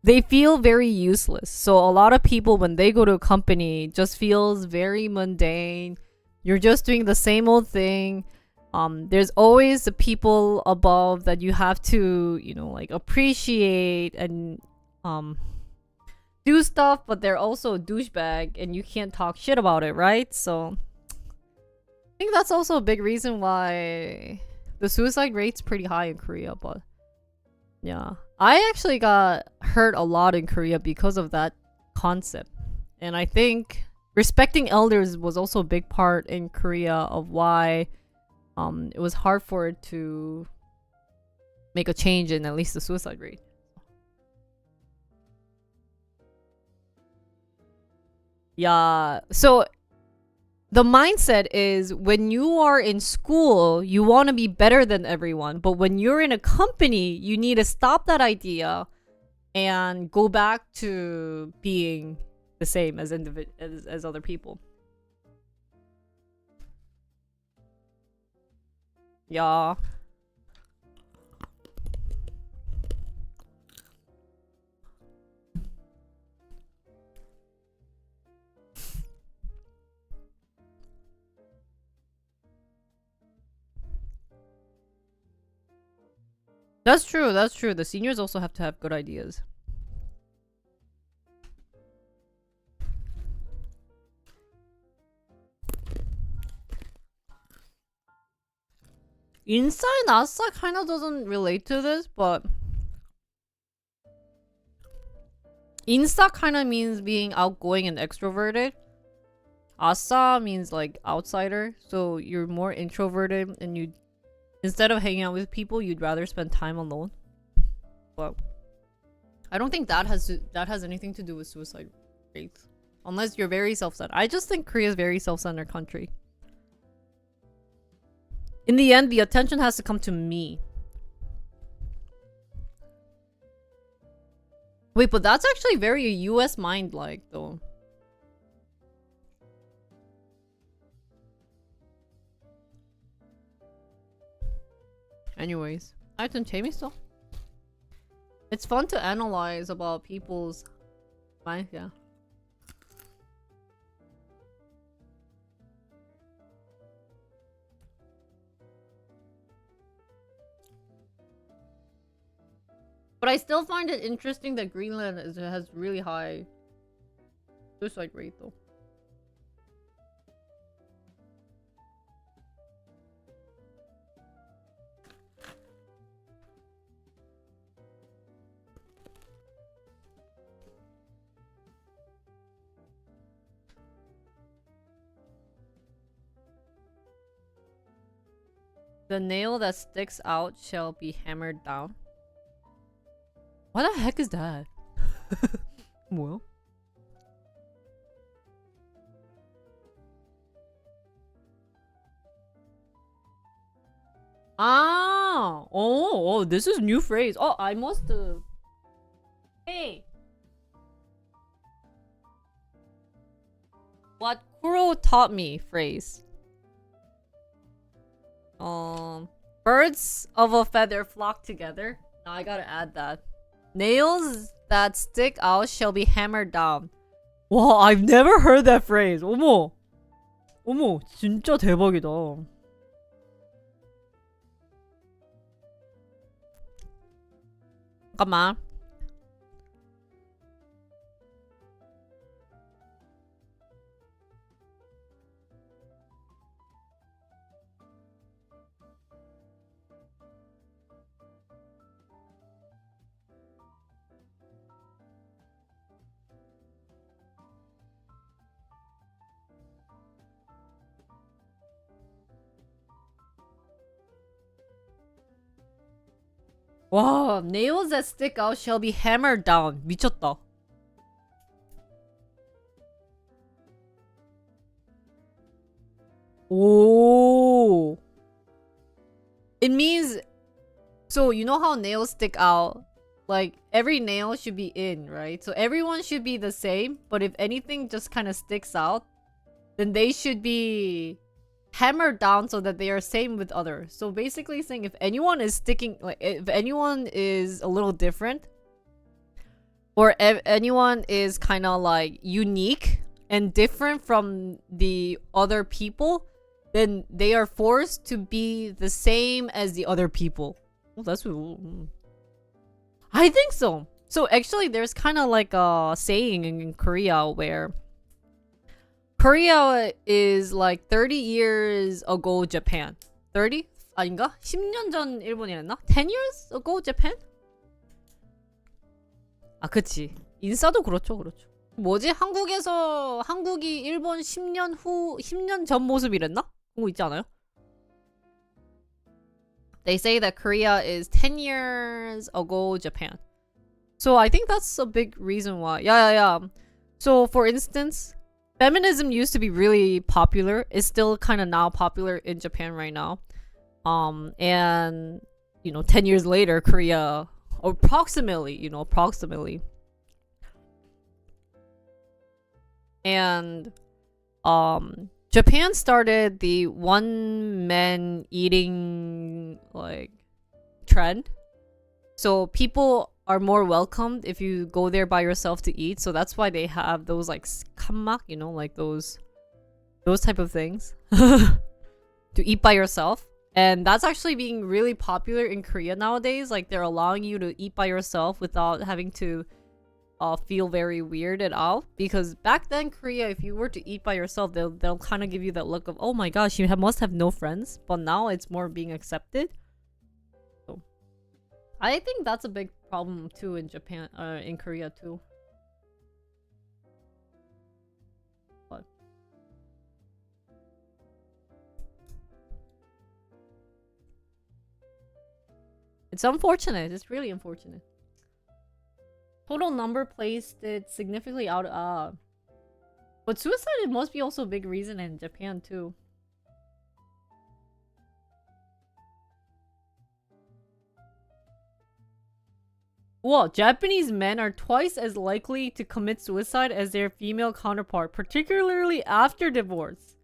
they feel very useless. So a lot of people, when they go to a company, just feels very mundane. You're just doing the same old thing. There's always the people above that you have to, like, appreciate and do stuff, but they're also a douchebag and you can't talk shit about it, right? So I think that's also a big reason why the suicide rate's pretty high in Korea. But yeah, I actually got hurt a lot in Korea because of that concept. And I think respecting elders was also a big part in Korea of why it was hard for it to make a change in at least the suicide rate. Yeah, so the mindset is when you are in school, you want to be better than everyone. But when you're in a company, you need to stop that idea and go back to being the same as as other people. Yeah. That's true. That's true. The seniors also have to have good ideas. Inside Asa kind of doesn't relate to this, but Insta kind of means being outgoing and extroverted. Asa means like outsider, so you're more introverted and you instead of hanging out with people, you'd rather spend time alone. But I don't think that has anything to do with suicide rates, unless you're very self-centered. I just think Korea is a very self-centered country. In the end, the attention has to come to me. Wait, but that's actually very US mind-like, though. Anyways, 하여튼 재밌어. It's fun to analyze about people's mind, yeah. But I still find it interesting that Greenland has really high suicide rate, though. The nail that sticks out shall be hammered down. What the heck is that? 뭐야? Ah! Oh, this is a new phrase. Oh, I must Hey! What Kuro taught me phrase. Birds of a feather flock together. Now I gotta add that. Nails that stick out shall be hammered down. Wow, I've never heard that phrase. 어머. 어머, 진짜 대박이다. 잠깐만. 와, nails that stick out shall be hammered down. 미쳤다. 오. It means, so you know how nails stick out? Like every nail should be in, right? So everyone should be the same, but if anything just kind of sticks out, then they should be hammered down so that they are same with others. So basically saying if anyone is sticking, like if anyone is a little different, or if anyone is kind of like unique and different from the other people, then they are forced to be the same as the other people. Well, that's I think so. So actually there's kind of like a saying in Korea where Korea is like 30 years ago Japan. 30? 아닌가? 10년 전 일본이랬나? 10 years ago Japan? 아, 그치. 인싸도 그렇죠, 그렇죠. 뭐지? 한국이 일본 10년 전 모습이랬나? 그런 거 있지 않아요? They say that Korea is 10 years ago Japan. So I think that's a big reason why. Yeah. So for instance, feminism used to be really popular. It's still kind of now popular in Japan right now. And 10 years later, Korea, approximately. And Japan started the one man eating like trend. So people are more welcomed if you go there by yourself to eat. So that's why they have those like kanmak, like those type of things to eat by yourself. And that's actually being really popular in Korea nowadays. Like they're allowing you to eat by yourself without having to feel very weird at all. Because back then, Korea, if you were to eat by yourself, they'll kind of give you that look of, oh my gosh, you must have no friends. But now it's more being accepted. So I think that's a big problem too in Japan, in Korea too. But it's unfortunate. It's really unfortunate. Total number placed it significantly out. But suicide must be also a big reason in Japan too. Well, Japanese men are twice as likely to commit suicide as their female counterpart, particularly after divorce.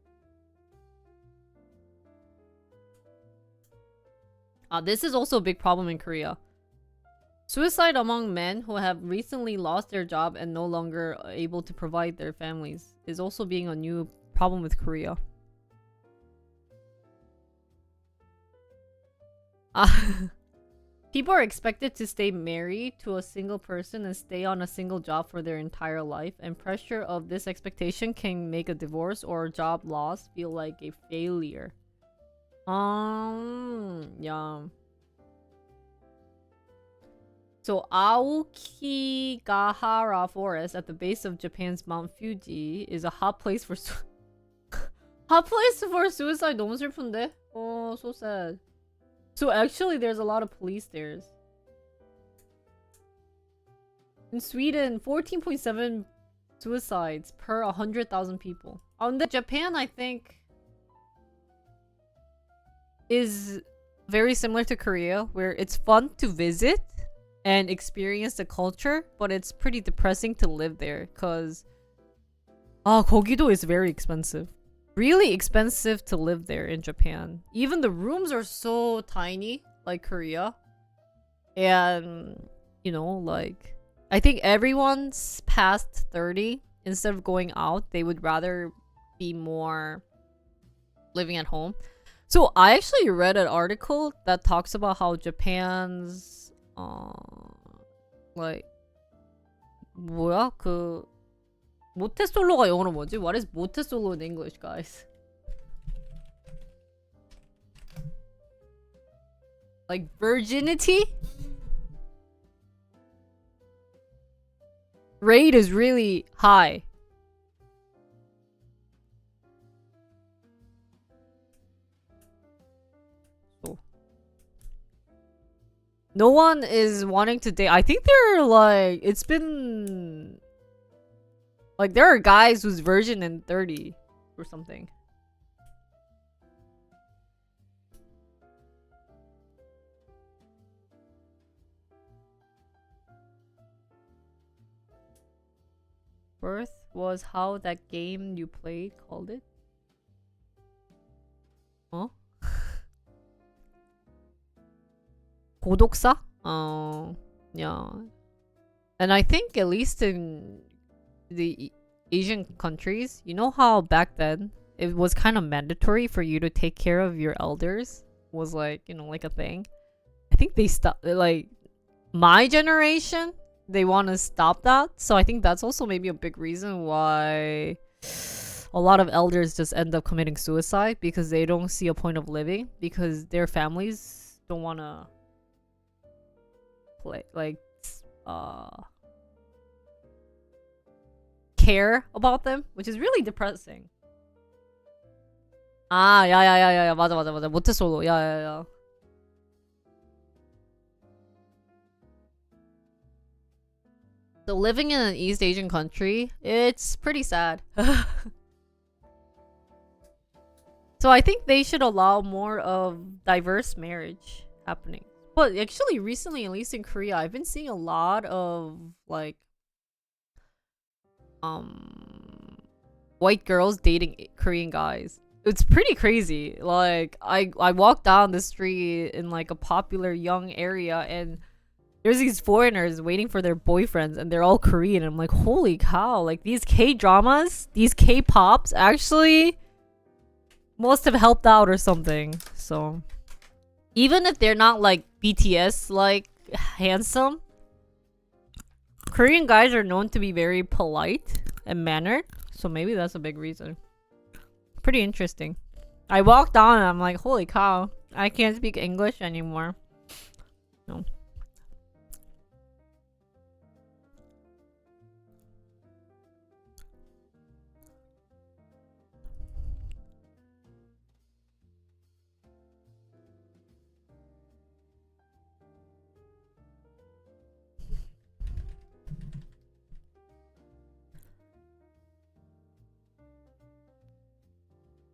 This is also a big problem in Korea. Suicide among men who have recently lost their job and no longer able to provide their families is also being a new problem with Korea. People are expected to stay married to a single person and stay on a single job for their entire life, and pressure of this expectation can make a divorce or job loss feel like a failure. Yeah. So Aokigahara Forest at the base of Japan's Mount Fuji is a hot place for hot place for suicide. 너무 슬픈데? Oh, so sad. So actually there's a lot of police there. In Sweden, 14.7 suicides per 100,000 people. And Japan, I think, is very similar to Korea, where it's fun to visit and experience the culture, but it's pretty depressing to live there because 거기도 is very expensive. Really expensive to live there in Japan. Even the rooms are so tiny, like Korea. And, like, I think everyone's past 30. Instead of going out, they would rather be more living at home. So I actually read an article that talks about how Japan's like 뭐야? 모태솔로가 영어로 뭐지? What is 모태솔로 in English, guys? Like virginity? Rate is really high. No one is wanting to date. I think they're like, it's been like, there are guys who's virgin in 30 or something. Birth was how that game you played called it? Huh? 고독사? Yeah. And I think at least in the Asian countries, you know how back then it was kind of mandatory for you to take care of your elders? Was like, like a thing. I think they stopped, like, my generation, they want to stop that. So I think that's also maybe a big reason why a lot of elders just end up committing suicide, because they don't see a point of living, because their families don't want to care about them, which is really depressing. 야야야야야, 맞아 모태솔로. 야야야. So living in an East Asian country, it's pretty sad. So I think they should allow more of diverse marriage happening. But actually recently, at least in Korea, I've been seeing a lot of like white girls dating Korean guys. It's pretty crazy. Like I walk down the street in like a popular young area and there's these foreigners waiting for their boyfriends and they're all Korean. I'm like, holy cow, like these K-dramas, these K-pops actually must have helped out or something. So even if they're not like BTS like handsome, Korean guys are known to be very polite and mannered. So maybe that's a big reason. Pretty interesting. I walked on and I'm like, holy cow, I can't speak English anymore. No.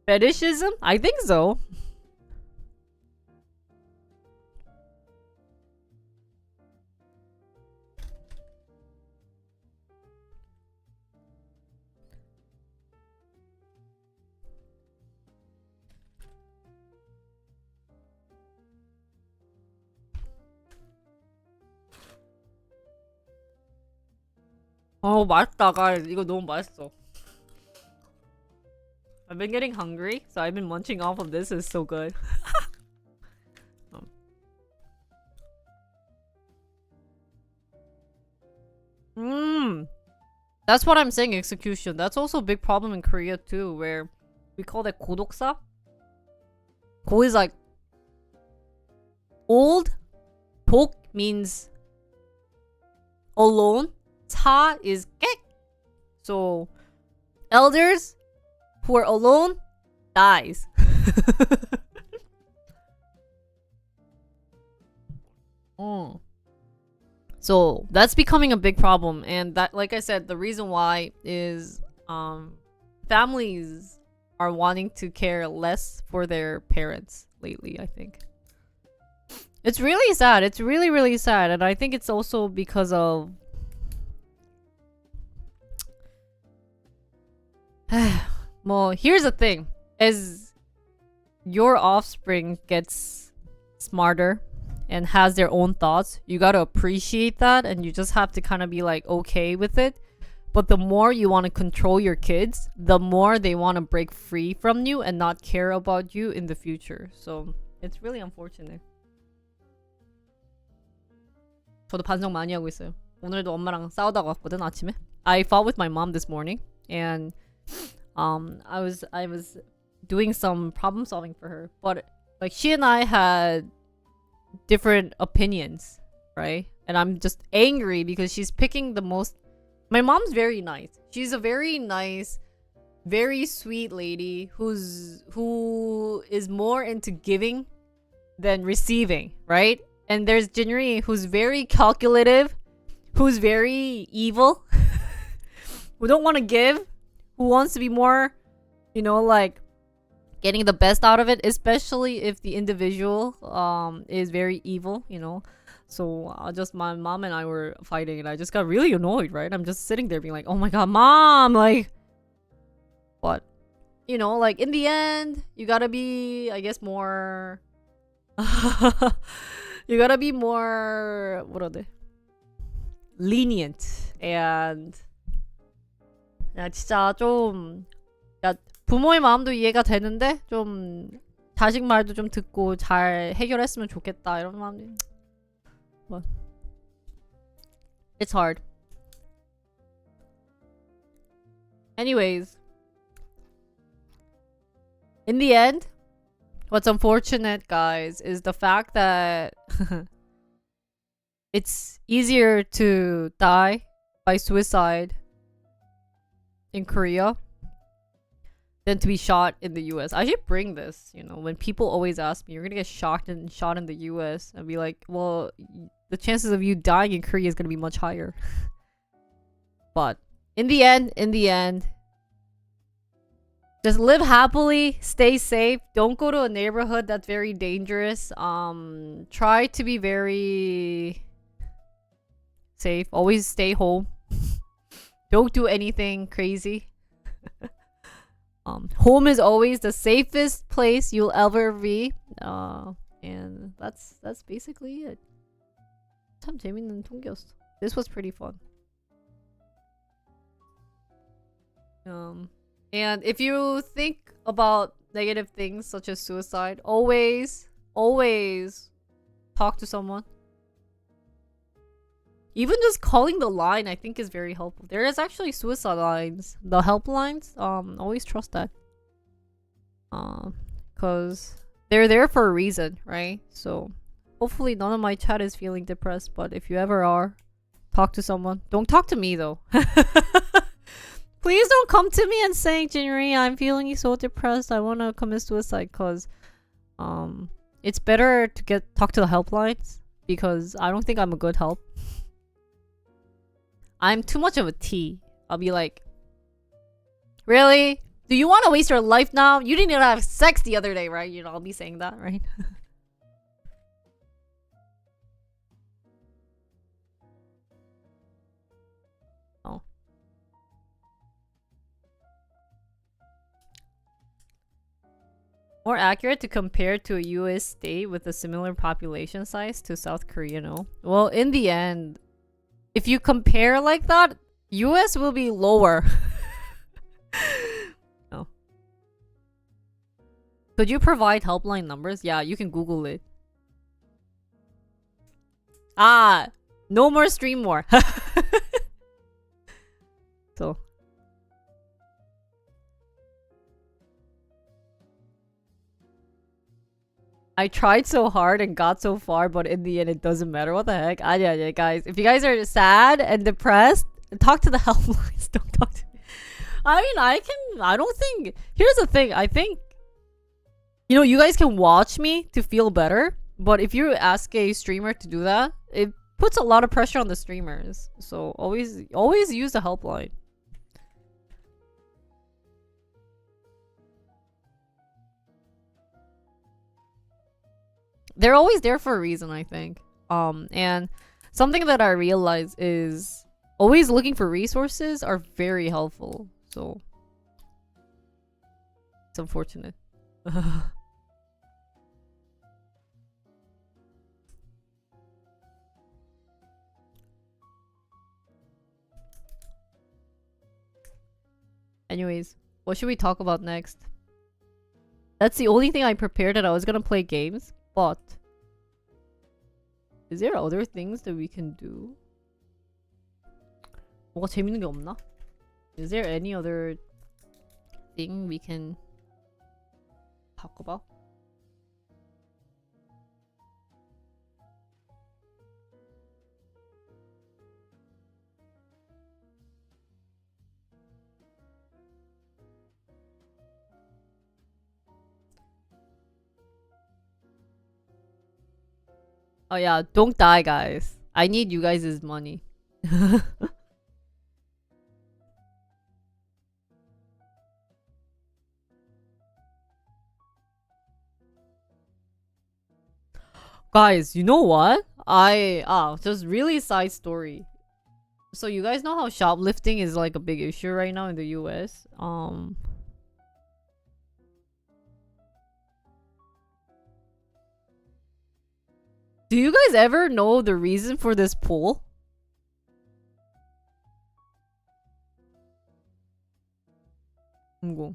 Fetishism? I think so. 맛있다, guys. 이거 너무 맛있어. I've been getting hungry, so I've been munching off of this. It's so good. That's what I'm saying, execution. That's also a big problem in Korea too, where we call that 고독사. 고 is like old. 독 means alone. 차 is 깨. So elders who are alone dies. So that's becoming a big problem, and that, like I said, the reason why is families are wanting to care less for their parents lately. I think it's really sad. It's really, really sad, and I think it's also because of well, here's the thing. As your offspring gets smarter and has their own thoughts, you gotta appreciate that, and you just have to kind of be like okay with it. But the more you want to control your kids, the more they want to break free from you and not care about you in the future. So it's really unfortunate. 저도 반성 많이 하고 있어요. 오늘도 엄마랑 싸우다가 왔거든, 아침에. I fought with my mom this morning, and I was doing some problem solving for her, but like she and I had different opinions, right? And I'm just angry because she's picking the most. My mom's very nice. She's a very nice, very sweet lady who is more into giving than receiving, right? And there's Jinri, who's very calculative, who's very evil, who don't want to give, who wants to be more, you know, like getting the best out of it, especially if the individual is very evil, you know. So just my mom and I were fighting, and I just got really annoyed, right? I'm just sitting there being like, oh my god, mom, like what? You know, like in the end, you gotta be, I guess, more you gotta be more, what are they? Lenient. And 야, 진짜 좀, 야, 부모의 마음도 이해가 되는데 좀 자식 말도 좀 듣고 잘 해결했으면 좋겠다 이런 마음이. 뭐. It's hard. Anyways, in the end, what's unfortunate, guys, is the fact that it's easier to die by suicide in Korea than to be shot in the US. I should bring this, you know, when people always ask me, you're gonna get shot in the US, and be like, well, the chances of you dying in Korea is gonna be much higher. But in the end, just live happily, stay safe. Don't go to a neighborhood that's very dangerous. Try to be very safe. Always stay home. Don't do anything crazy. Home is always the safest place you'll ever be. And that's basically it. 참 재밌는 통계였어. This was pretty fun. And if you think about negative things such as suicide, always talk to someone. Even just calling the line, I think, is very helpful. There is actually suicide lines, the helplines. Always trust that. Cause they're there for a reason, right? So hopefully none of my chat is feeling depressed. But if you ever are, talk to someone. Don't talk to me though. Please don't come to me and saying, Jinri, I'm feeling so depressed. I want to commit suicide. Cause it's better to talk to the helplines because I don't think I'm a good help. I'm too much of a T. I'll be like, really? Do you want to waste your life now? You didn't even have sex the other day, right? You know, I'll be saying that, right? Oh. More accurate to compare to a US state with a similar population size to South Korea, no? Well, in the end, if you compare like that, US will be lower. Oh. Could you provide helpline numbers? Yeah, you can Google it. Ah, no more stream more. So. I tried so hard and got so far, but in the end, it doesn't matter. What the heck? Yeah, guys. If you guys are sad and depressed, talk to the helplines. Don't talk to me. I mean, I don't think... Here's the thing. I think, you know, you guys can watch me to feel better. But if you ask a streamer to do that, it puts a lot of pressure on the streamers. So always use the helpline. They're always there for a reason, I think. And something that I realize is always looking for resources are very helpful. So it's unfortunate. Anyways, what should we talk about next? That's the only thing I prepared, that I was gonna play games. But is there other things that we can do? 뭐가 재밌는 게 없나? Is there any other thing we can talk about? Oh yeah, don't die, guys. I need you guys' money. Guys, you know what? Just really side story. So you guys know how shoplifting is like a big issue right now in the US? Do you guys ever know the reason for this poll? Who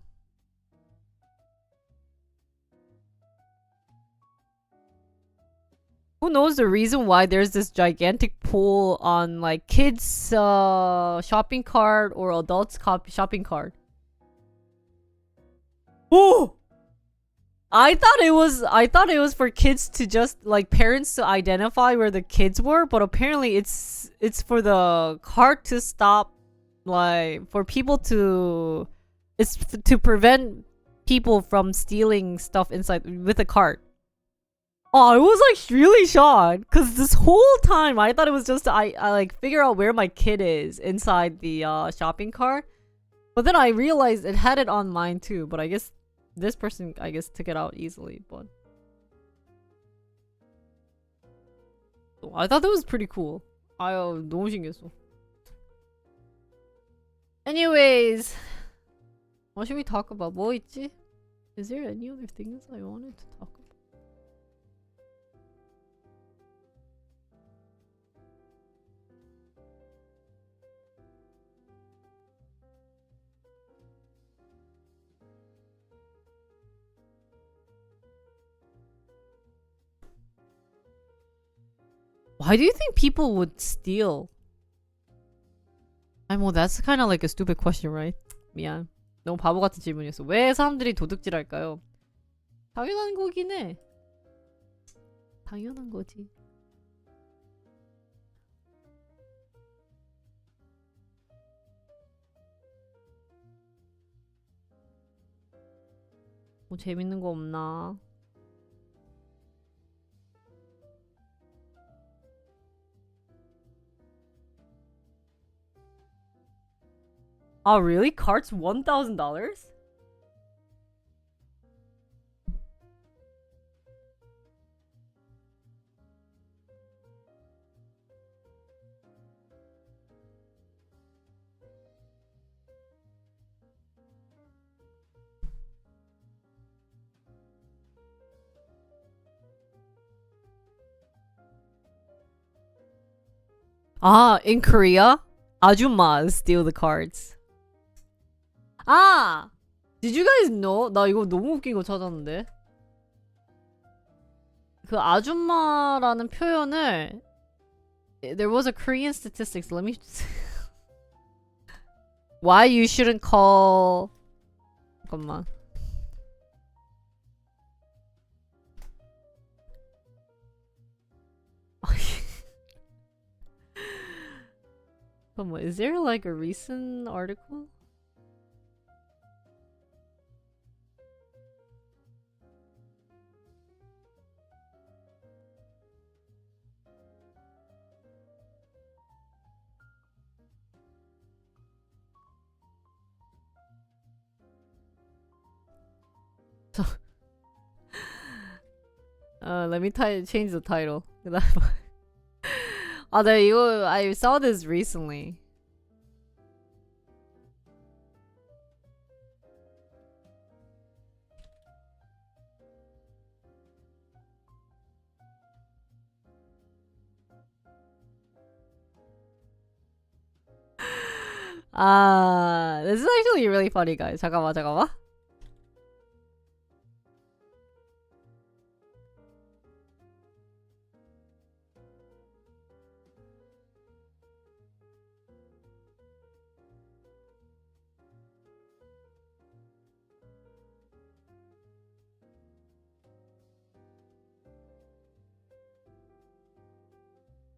knows the reason why there's this gigantic pool on like kids shopping cart or adults shopping cart? Oh! I thought it was for kids to just like parents to identify where the kids were, but apparently it's for the cart to stop, like for people to, it's to prevent people from stealing stuff inside with the cart. Oh, I was like really shocked because this whole time I thought it was just I like figure out where my kid is inside the shopping cart, but then I realized it had it on mine too. But I guess this person took it out easily. But I thought that was pretty cool. 너무 신기했어. Anyways, what should we talk about? 뭐 있지? Is there any other things I wanted to talk about? Why do you think people would steal? I mean, well, that's kind of like a stupid question, right? 미안. 너무 바보 같은 질문이었어. 왜 사람들이 도둑질할까요? 당연한 거긴 해. 당연한 거지. 뭐 재밌는 거 없나? Oh, really? Carts $1,000? Ah, in Korea, 아줌마s steal the carts. 아! Did you guys know? 나 이거 너무 웃긴 거 찾았는데. 그 아줌마라는 표현을 there was a Korean statistics. Let me why you shouldn't call 잠깐만. 잠깐만. Is there like a recent article? Let me change the title. I saw this recently. This is actually really funny, guys. 잠깐만.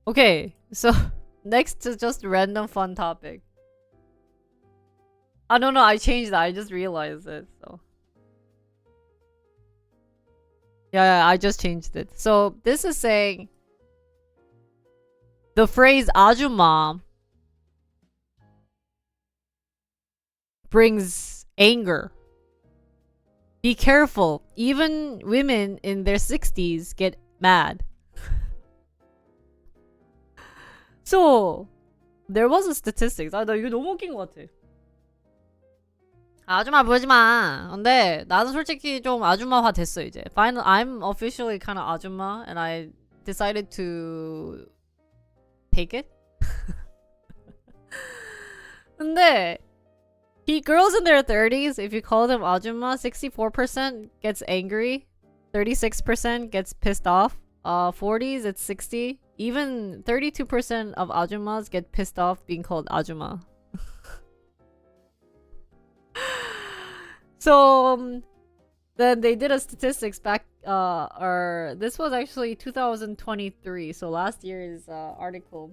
Okay, so next is just random fun topic. No, I changed that. I just realized it. So yeah, I just changed it. So this is saying the phrase "아줌마" brings anger. Be careful. Even women in their 60s get mad. So there was a statistics. 나 이거 너무 웃긴 것 같아. 아줌마 부르지 마. 근데 나는 솔직히 좀 아줌마화 됐어 이제. I'm officially kind of 아줌마, and I decided to take it. 근데 girls in their 30s, if you call them 아줌마, 64% gets angry, 36% gets pissed off. 40s it's 60. Even 32% of 아줌마s get pissed off being called 아줌마. So then they did a statistics back or this was actually 2023, so last year's article.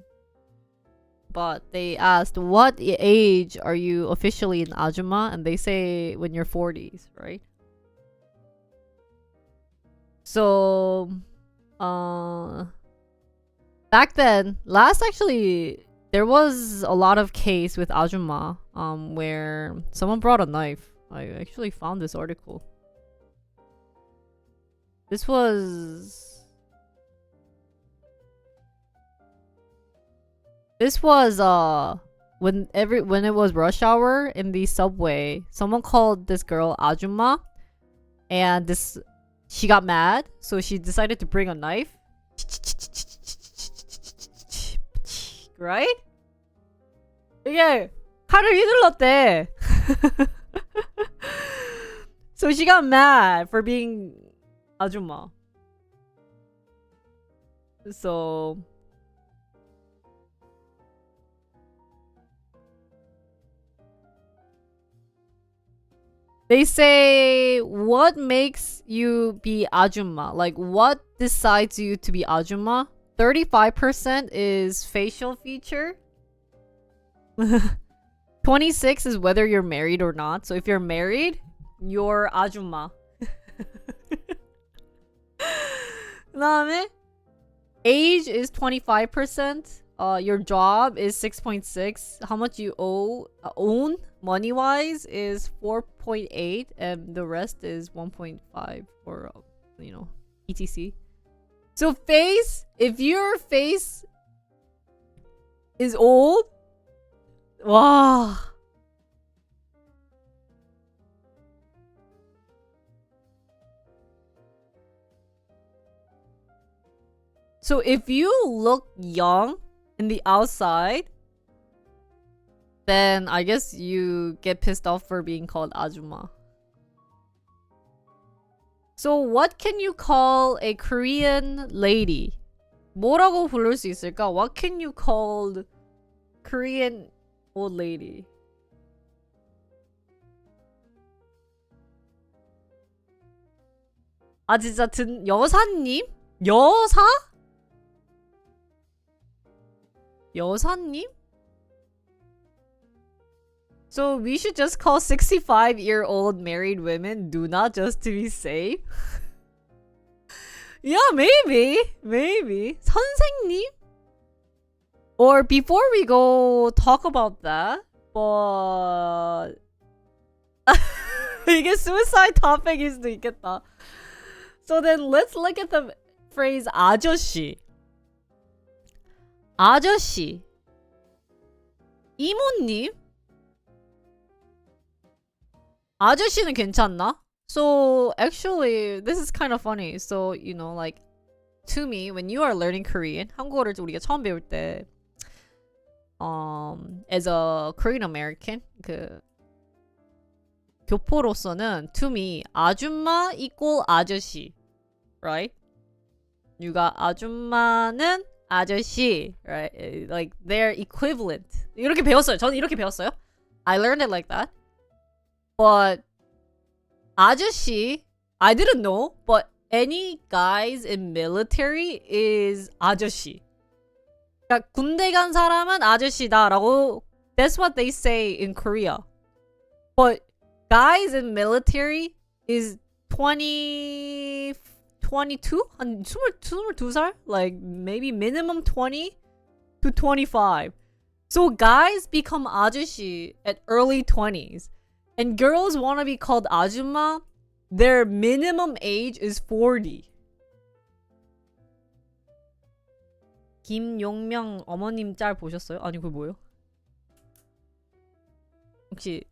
But they asked what age are you officially an 아줌마, and they say when you're 40s, right? So back then, there was a lot of case with Ajumma, where someone brought a knife. I actually found this article. This was when it was rush hour in the subway, someone called this girl Ajumma, and she got mad, so she decided to bring a knife. Right? 이게 칼을 휘둘렀대. So she got mad for being 아줌마. So they say, what makes you be ajumma? Like, what decides you to be ajumma? 35% is facial feature. 26 is whether you're married or not. So if you're married, you're ajumma. 그다음에 age is 25%. Your job is 6.6. How much you own money wise is 4.8, and the rest is 1.5 or etc. So face, if your face is old, wow. So if you look young in the outside, then I guess you get pissed off for being called ajumma. So what can you call a Korean lady? 뭐라고 부를 수 있을까? What can you call Korean old lady? 아 진짜 여사님? 여사님? So we should just call 65-year-old married women Duna just to be safe? Yeah, maybe. 선생님? Or before we go talk about that, but 이게 suicide topic일 수도 있겠다. So then let's look at the phrase 아저씨. 아저씨. 이모님? 아저씨는 괜찮나? So actually this is kind of funny. So like to me, when you are learning Korean, 한국어를 우리가 처음 배울 때 as a Korean American, 그 교포로서는 to me 아줌마 equal 아저씨, right? 누가 아줌마는 아저씨, right? Like they're equivalent. 이렇게 배웠어요. 저는 이렇게 배웠어요. I learned it like that. But 아저씨, I didn't know, but any guys in military is 아저씨. 그러니까 군대 간 사람은 아저씨다라고. That's what they say in Korea. But guys in military is 22? 한 22살? Like maybe minimum 20 to 25. So guys become 아저씨 at early 20s. And girls want to be called 아줌마. Their minimum age is 40. 김용명 어머님 짤 보셨어요? 아니 그거 뭐예요? 혹시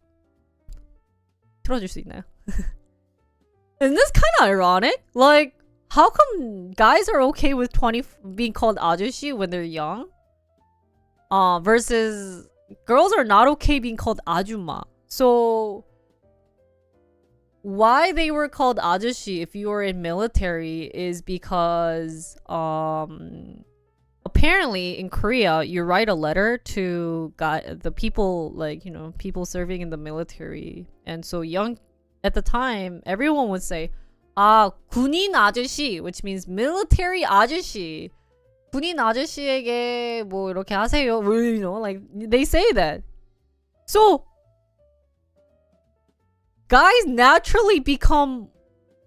틀어줄 수 있나요? Isn't this kind of ironic? Like, how come guys are okay with being called 아저씨 when they're young? Versus girls are not okay being called 아줌마. So why they were called 아저씨 if you were in military is because apparently in Korea you write a letter to the people, like people serving in the military, and so at the time everyone would say 군인 아저씨, which means military 아저씨. 군인 아저씨에게 뭐 이렇게 하세요. Like they say that. So guys naturally become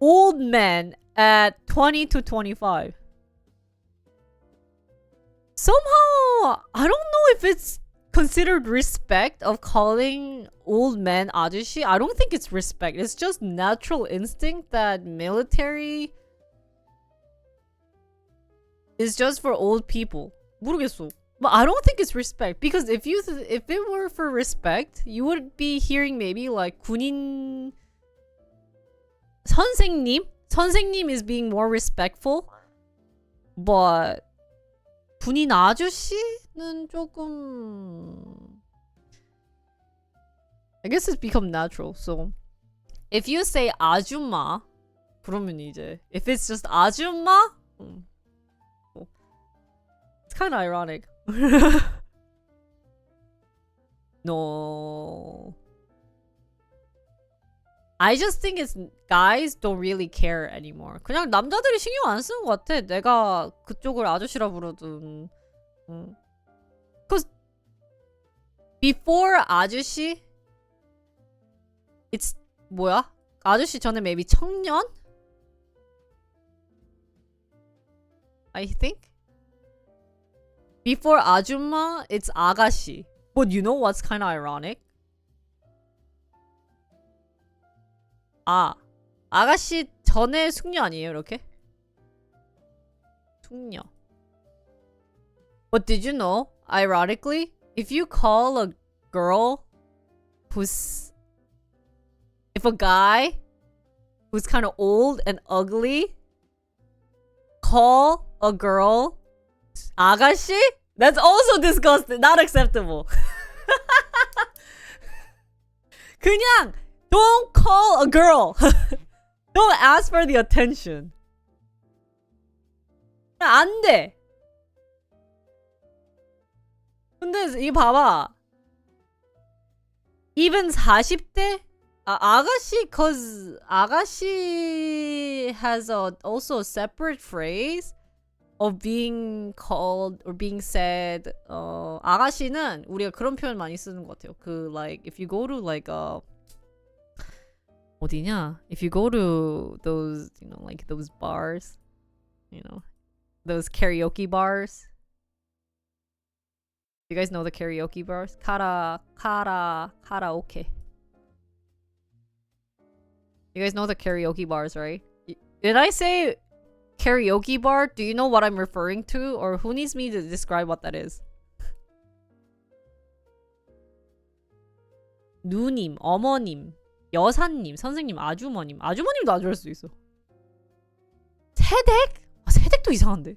old men at 20 to 25. somehow I don't know if it's considered respect of calling old men 아저씨. I don't think it's respect. It's just natural instinct that military is just for old people. 모르겠어. But I don't think it's respect because if it were for respect, you would be hearing maybe like 군인 선생님? 선생님 is being more respectful. But 군인 아저씨는 조금 I guess it's become natural. So if you say 아줌마 그러면 이제 if it's just 아줌마 it's kind of ironic. No. I just think it's guys don't really care anymore. 그냥 남자들이 신경 안 쓰는 것 같아. 내가 그쪽을 아저씨라 부르든. Cause before 아저씨, it's 뭐야? 아저씨 전에 maybe 청년? I think. Before 아줌마, it's 아가씨. But you know what's kind of ironic? 아, 아가씨 전에 숙녀 아니에요, 이렇게? 숙녀. But did you know, ironically, if you call a girl who's... If a guy who's kind of old and ugly call a girl 아가씨? That's also disgusting. Not acceptable. 그냥 don't call a girl. Don't ask for the attention. 안 돼. 근데 이 봐봐. Even 40대? 아가씨, cause 아가씨 has also a separate phrase of being called or being said. 아가씨는 우리가 그런 표현 많이 쓰는 것 같아요. 그 like if you go to like 어디냐? If you go to those, you know, like those bars, you know, those karaoke bars. You guys know the karaoke bars? karaoke. You guys know the karaoke bars, right? Did I say karaoke bar? Do you know what I'm referring to? Or who needs me to describe what that is? 누님, 어머님, 여사님, 선생님, 아주머님. 아주머님도 안 좋을 수도 있어. 새댁? 새댁도 이상한데.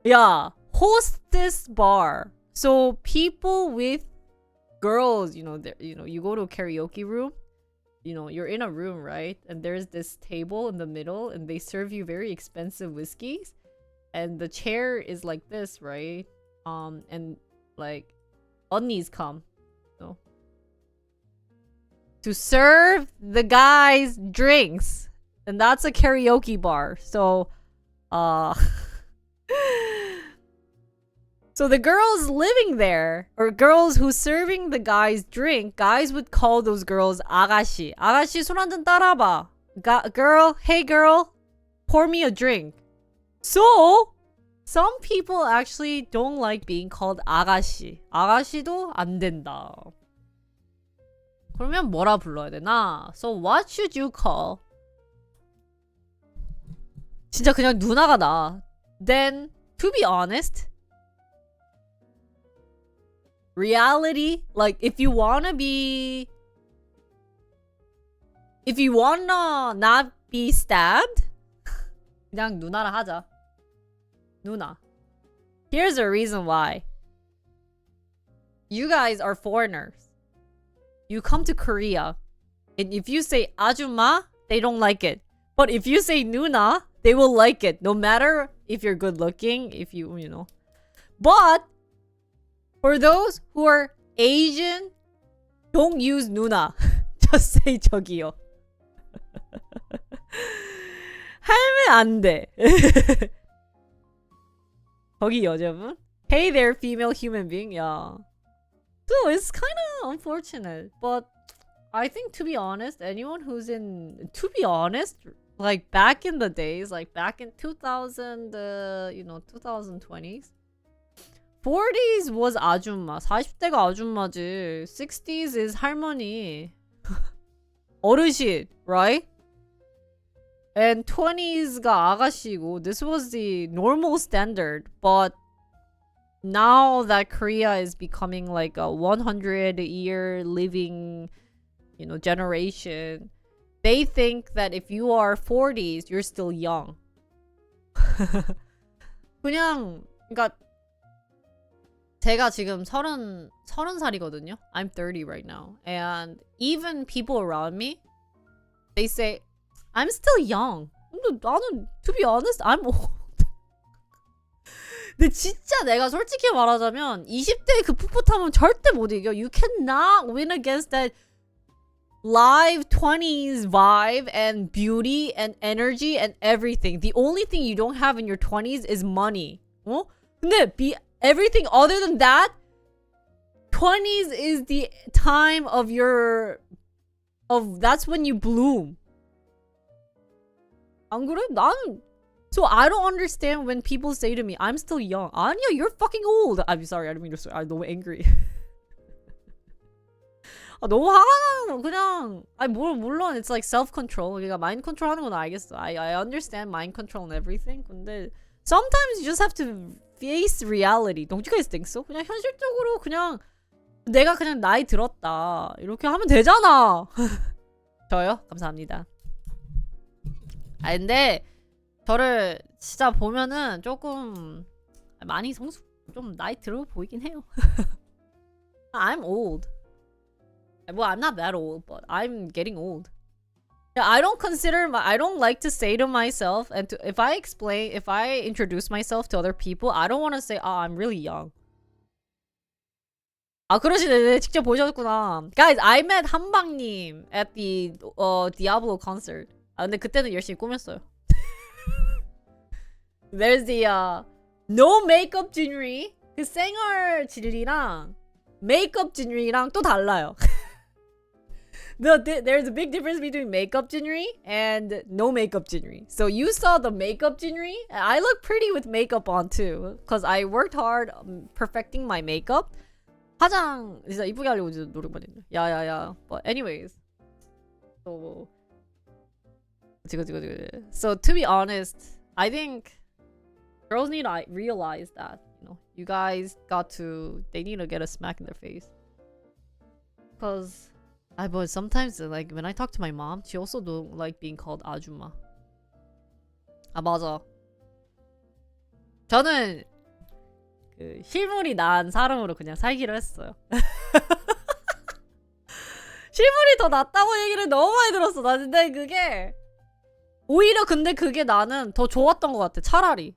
야, hostess bar. So people with girls, you know, you go to a karaoke room, you know, you're in a room, right? And there's this table in the middle and they serve you very expensive whiskeys. And the chair is like this, right? And like 언니's come, you know, to serve the guys drinks. And that's a karaoke bar. So, so the girls living there, or girls who's serving the guys drink, guys would call those girls 아가씨. 아가씨 술 한잔 따라봐. Girl, hey girl, pour me a drink. So, some people actually don't like being called 아가씨. 아가씨도 안 된다. 그러면 뭐라 불러야 되나? So what should you call? 진짜 그냥 누나가 나. Then, to be honest, reality, like if you wanna not be stabbed, 그냥 누나라 하자. 누나. Here's a reason why. You guys are foreigners. You come to Korea, and if you say 아줌마, they don't like it. But if you say 누나, they will like it, no matter if you're good looking, if you know. But for those who are Asian, don't use 누나. Just say 저기요. 하면 안 돼. 거기 여자분? Hey there, female human being. Yeah. So it's kind of unfortunate. But I think, to be honest, anyone who's in... To be honest, like back in the days, like back in 2000, 2020s. 40s was 아줌마. 40대가 아줌마지. 60s is 할머니. 어르신, right? And 20s가 아가씨고. This was the normal standard. But now that Korea is becoming like a 100-year living, generation, they think that if you are 40s, you're still young. 그러니까 제가 지금 30살이거든요. I'm 30 right now. And even people around me, they say, I'm still young. 근데 나는, to be honest, I'm old. 근데 진짜 내가 솔직히 말하자면 20대의 그 풋풋함은 절대 못 이겨. You cannot win against that live 20s vibe and beauty and energy and everything. The only thing you don't have in your 20s is money. 어? 근데 everything other than that, 20s is the time of that's when you bloom. 안 그래? 나는 So I don't understand when people say to me, I'm still young. 아니야, you're fucking old. I'm sorry, I didn't mean to swear. I'm 너무 angry. 너무 화가 나는 거 그냥 물론 it's like self-control. 그러니까 mind control 하는 건 알겠어. I understand mind control and everything. 근데 sometimes you just have to face reality. Don't you guys think so? 그냥 현실적으로 그냥 내가 그냥 나이 들었다. 이렇게 하면 되잖아. 저요? 감사합니다. 근데 저를 진짜 보면은 조금 많이 좀 나이 들어 보이긴 해요. I'm old. Well, I'm not that old, but I'm getting old. I don't like to say to myself, and if I introduce myself to other people, I don't want to say, I'm really young. 그러시네. 직접 보셨구나. Guys, I met 한방님 at the Diablo concert. 근데 그때는 열심히 꾸몄어요. There's the no makeup Jinri. 그 생얼 진리랑 메이크업 진리랑 또 달라요. There's a big difference between makeup Jinri and no makeup Jinri. So you saw the makeup Jinri. I look pretty with makeup on too, because I worked hard perfecting my makeup. 화장 진짜 이쁘게 하려고 노력 많이 했네. 야야야. But anyways, so So to be honest, I think girls need to realize that you guys they need to get a smack in their face. Because but sometimes like when I talk to my mom, she also don't like being called 아줌마. 맞아. 저는 그 실물이 난 사람으로 그냥 살기로 했어요. 실물이 더 낫다고 얘기를 너무 많이 들었어. 나 근데 그게 오히려 근데 그게 나는 더 좋았던 것 같아. 차라리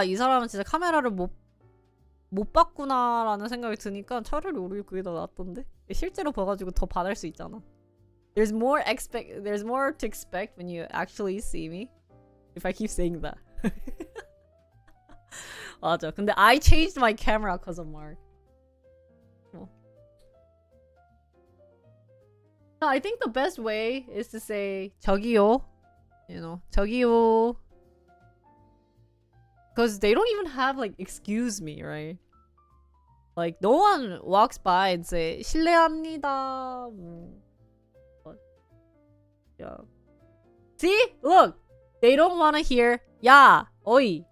이 사람은 진짜 카메라를 못 봤구나라는 생각이 드니까 차라리 오히려 그게 더 낫던데. 실제로 봐가지고 더 반할 수 있잖아. There's more to expect when you actually see me. If I keep saying that. 맞아. 근데 I changed my camera because of Mark. I think the best way is to say 저기요. 저기요. Because they don't even have like excuse me, right? Like no one walks by and say 실례합니다. Yeah. See? Look. They don't want to hear 야, 어이.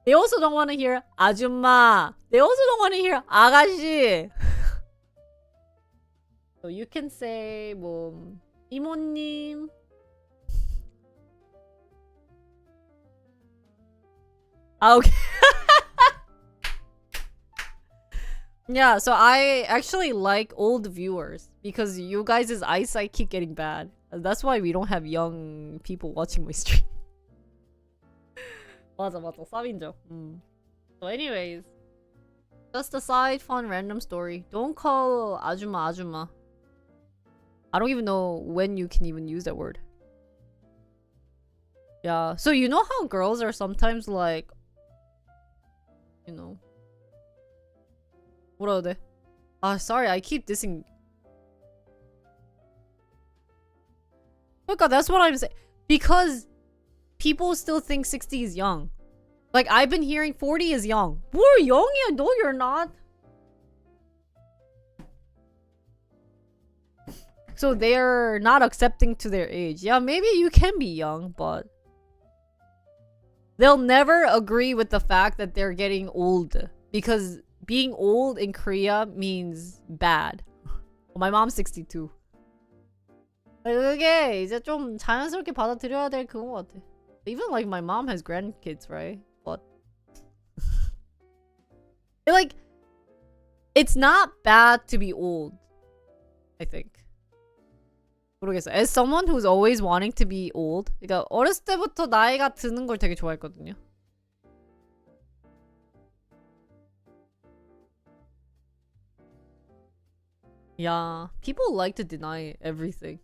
They also don't want to hear 아줌마. They also don't want to hear 아가씨. So you can say 이모님. Okay. Yeah, so I actually like old viewers because you guys' eyesight keep getting bad. That's why we don't have young people watching my stream. 맞아. 쌉인정. So anyways, just a side fun random story. Don't call 아줌마. I don't even know when you can even use that word. Yeah, so you know how girls are sometimes like, 뭐라 해야 돼? Sorry, I keep dissing. 그러니까 that's what I'm saying. Because people still think 60 is young. Like, I've been hearing 40 is young. We're young? Yeah, no, you're not. So they're not accepting to their age. Yeah, maybe you can be young, but they'll never agree with the fact that they're getting old. Because being old in Korea means bad. Well, my mom's 62. 그게 이제 좀 자연스럽게 받아들여야 될 그건 것 같아. Even like my mom has grandkids, right? But like, it's not bad to be old, I think. 모르겠어. As someone who's always wanting to be old, 그러니까 어렸을 때부터 나이가 드는 걸 되게 좋아했거든요. Yeah, people like to deny everything.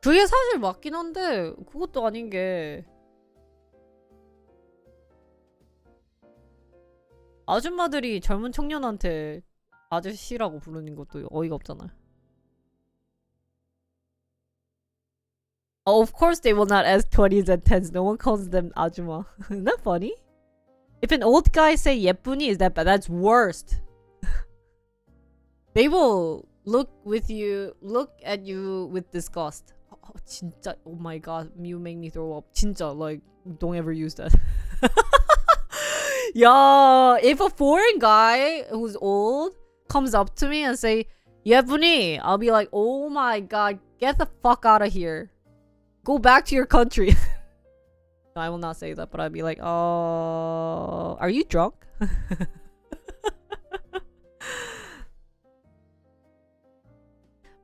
그게 사실 맞긴 한데 그것도 아닌 게 아줌마들이 젊은 청년한테 아저씨라고 부르는 것도 어이가 없잖아요. Oh, of course they will not ask 20s and 10s. No one calls them 아줌마. Isn't that funny? If an old guy say 예쁜이, is that bad? That's worst. They will look at you with disgust. Oh, 진짜, oh my god, you make me throw up. 진짜, like, don't ever use that. Yeah, if a foreign guy who's old comes up to me and say 예쁜이, I'll be like, oh my god, get the fuck out of here. Go back to your country. No, I will not say that, but I'll be like, oh, are you drunk?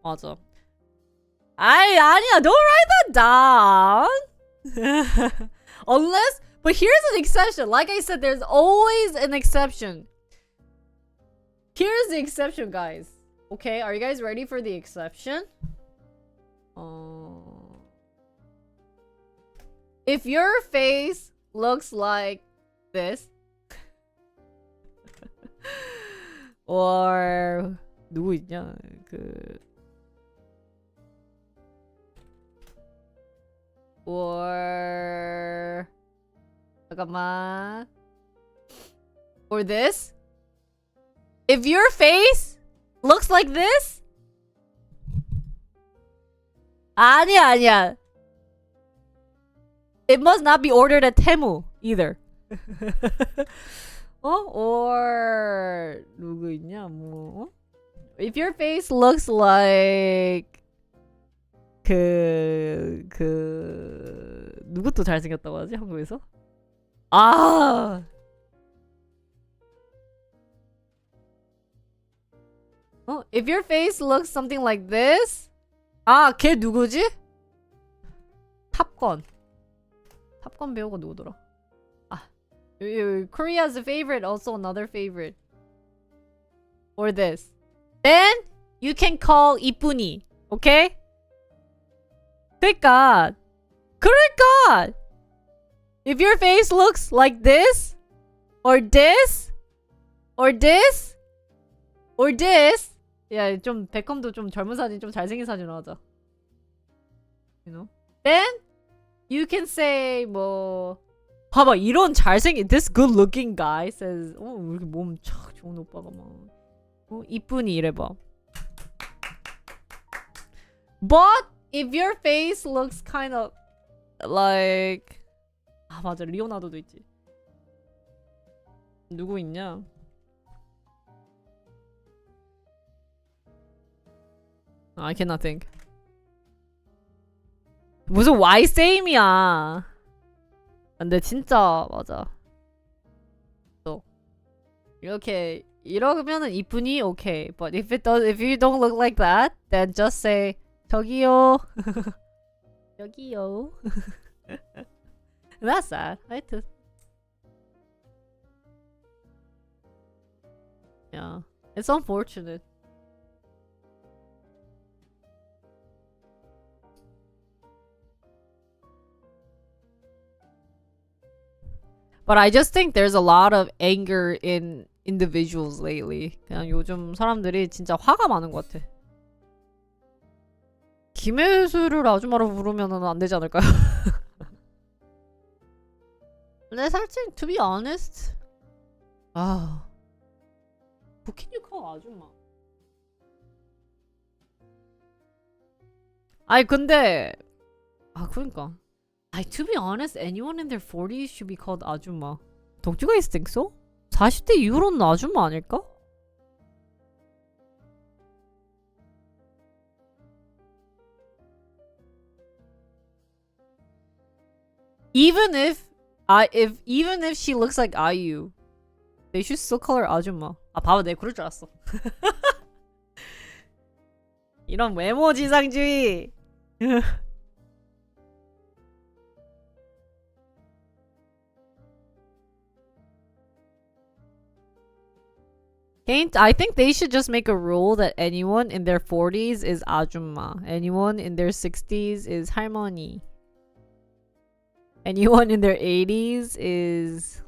맞아. 아니야, don't write that down. Unless, but here's an exception. Like I said, there's always an exception. Here's the exception, guys. Okay, are you guys ready for the exception? If your face looks like this, or 누구 있냐? Or 잠깐만. Or this. If your face looks like this, 아니야. It must not be ordered at Temu either. Or 누구 있냐? 뭐? If your face looks like 누구 또 잘생겼다고 하지 한국에서? If your face looks something like this, 걔 누구지? 탑건 배우가 누구더라? Korea's a favorite, also another favorite. Or this. Then you can call 이쁜이, okay? 그러니까 if your face looks like this, or this, or this, or this, 야, 좀 백컴도 좀 젊은 사진, 좀 잘생긴 사진으로 하자. You know? Then you can say 뭐 봐봐, 이런 잘생긴 this good looking guy says 왜 이렇게 몸 착 좋은 오빠가 막 이쁜이 이래봐. But if your face looks kind of like 맞아, 리오나르도도 있지. 누구 있냐? I cannot think. 무슨 why same이야. 근데 진짜 맞아. 또 이렇게 이러면은 이쁜이 okay. But if you don't look like that, then just say 저기요. 여기요. That's sad. I too. Yeah, it's unfortunate. But I just think there's a lot of anger in individuals lately. 그냥 요즘 사람들이 진짜 화가 많은 것 같아. 김혜수를 아줌마로 부르면은 안 되지 않을까요? 근데 살짝 to be honest, 아, who can you call 아줌마? 아니 근데 그러니까. To be honest, anyone in their 40s should be called 아줌마. Don't you guys think so? 40대 이후로는 아줌마 아닐까? Even if she looks like IU, they should still call her 아줌마. 봐봐, 내가 그럴 줄 알았어. 이런 외모 지상주의. I think they should just make a rule that anyone in their 40s is 아줌마. Anyone in their 60s is 할머니. Anyone in their 80s is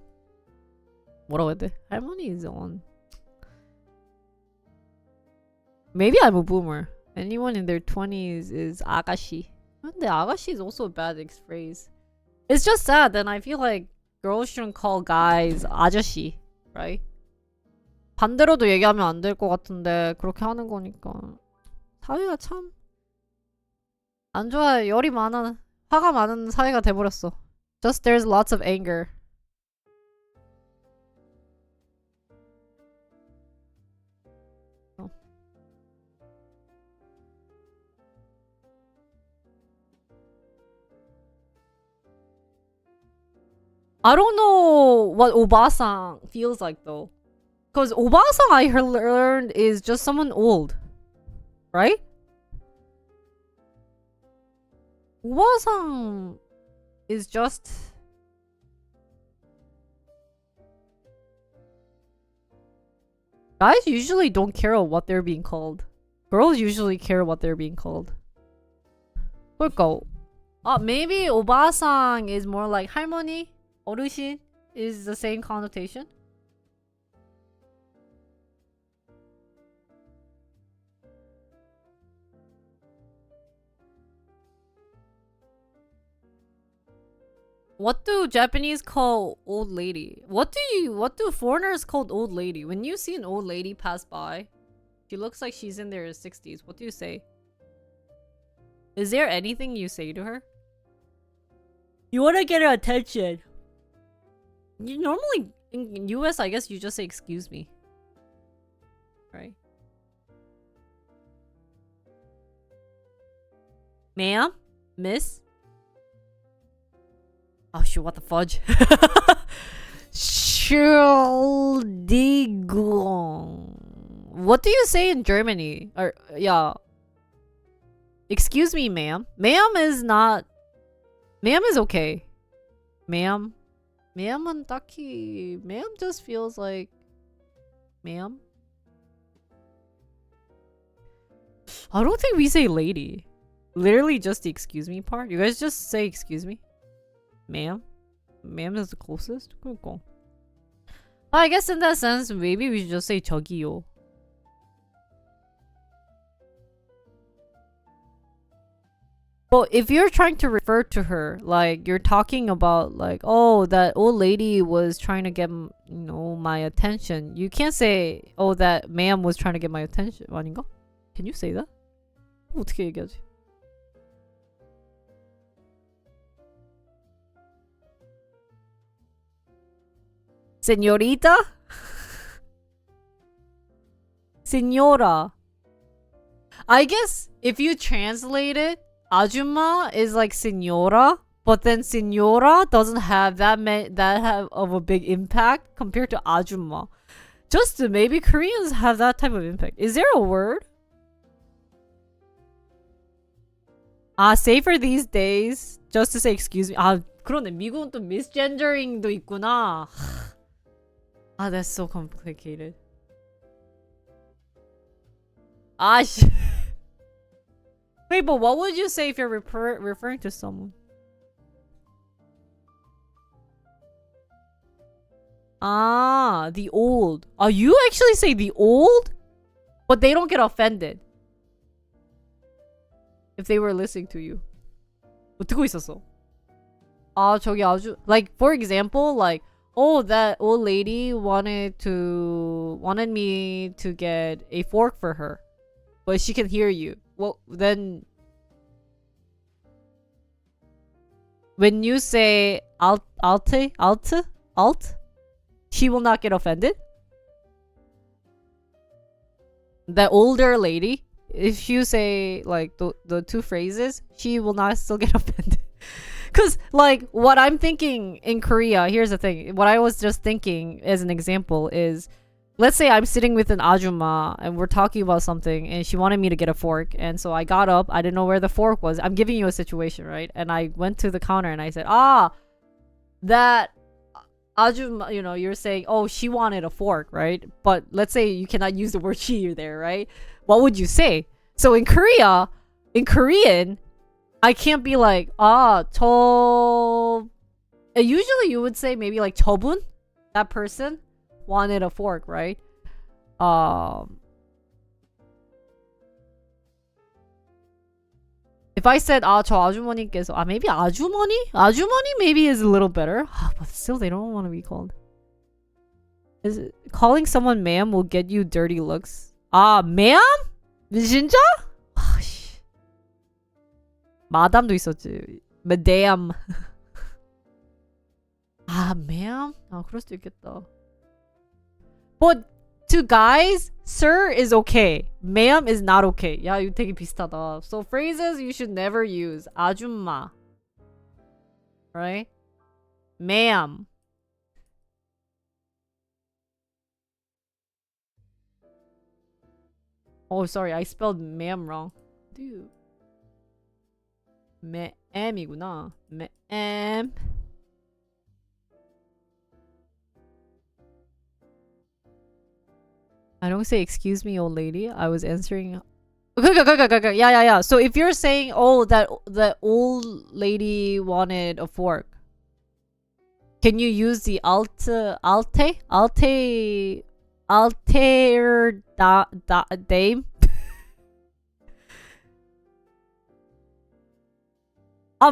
뭐라고 해야 돼? 할머니 is on. Maybe I'm a boomer. Anyone in their 20s is 아가씨. 근데 아가씨 is also a bad phrase. It's just sad. Then I feel like girls shouldn't call guys 아저씨, right? 반대로도 얘기하면 안 될 것 같은데 그렇게 하는 거니까 사회가 참 안 좋아. 열이 많아. 화가 많은 사회가 돼버렸어. Just there's lots of anger. I don't know what 오바상 feels like though. Because 오바상 I learned is just someone old. Right? 오바상 is just guys usually don't care what they're being called. Girls usually care what they're being called. 그러니까 maybe 오바상 is more like 할머니, 어르신 is the same connotation. What do Japanese call old lady? What do foreigners call old lady? When you see an old lady pass by, she looks like she's in their 60s. What do you say? Is there anything you say to her? You want to get her attention. You normally in US, I guess you just say excuse me. Right? Ma'am? Miss? Oh shoot, what the fudge? Entschuldigung. What do you say in Germany? Or yeah. Excuse me, ma'am. Ma'am is not. Ma'am is okay. Ma'am. Ma'am은 딱히. Ma'am just feels like. Ma'am. I don't think we say lady. Literally just the excuse me part. You guys just say excuse me. Ma'am? Ma'am is the closest? 그러니까. I guess in that sense, maybe we should just say 저기요. But if you're trying to refer to her, like you're talking about like, oh, that old lady was trying to get, my attention. You can't say, oh, that ma'am was trying to get my attention. 아닌가? Can you say that? 어떻게 얘기하지? Señorita? Señora. I guess if you translate it, 아줌마 is like señora, but then señora doesn't have that of a big impact compared to 아줌마. Just maybe Koreans have that type of impact. Is there a word? Safer these days just to say excuse me. 그러네. 미국은 또 misgendering도 있구나. That's so complicated. Wait, but what would you say if you're referring to someone? Ah, the old. You actually say the old? But they don't get offended. If they were listening to you. 듣고 있었어. 저기 아주 like for example like that old lady wanted me to get a fork for her. But she can hear you. Well, then when you say alt, she will not get offended. The older lady, if you say like the two phrases, she will not still get offended. Cause like what I'm thinking in Korea, here's the thing. What I was just thinking as an example is, let's say I'm sitting with an ajumma and we're talking about something and she wanted me to get a fork, and so I got up, I didn't know where the fork was. I'm giving you a situation, right? And I went to the counter and I said, that ajumma, you know, you're saying, oh, she wanted a fork, right? But let's say you cannot use the word she there, right? What would you say? So in Korean, I can't be like, usually you would say maybe like 저분, that person wanted a fork, right? If I said 저 아주머니께서 maybe 아주머니 maybe is a little better. But still they don't want to be called. Calling someone ma'am will get you dirty looks. ma'am? 진짜? 마담도 있었지. madam. ma'am? 그럴 수도 있겠다. But to guys, sir is okay. ma'am is not okay. 야, 이거 되게 비슷하다. So phrases you should never use. 아줌마. Right? ma'am. Oh, sorry. I spelled ma'am wrong. Dude. ma'am이구나. ma'am. I don't say excuse me, old lady. I was answering. Yeah. So if you're saying, that old lady wanted a fork, can you use the dame?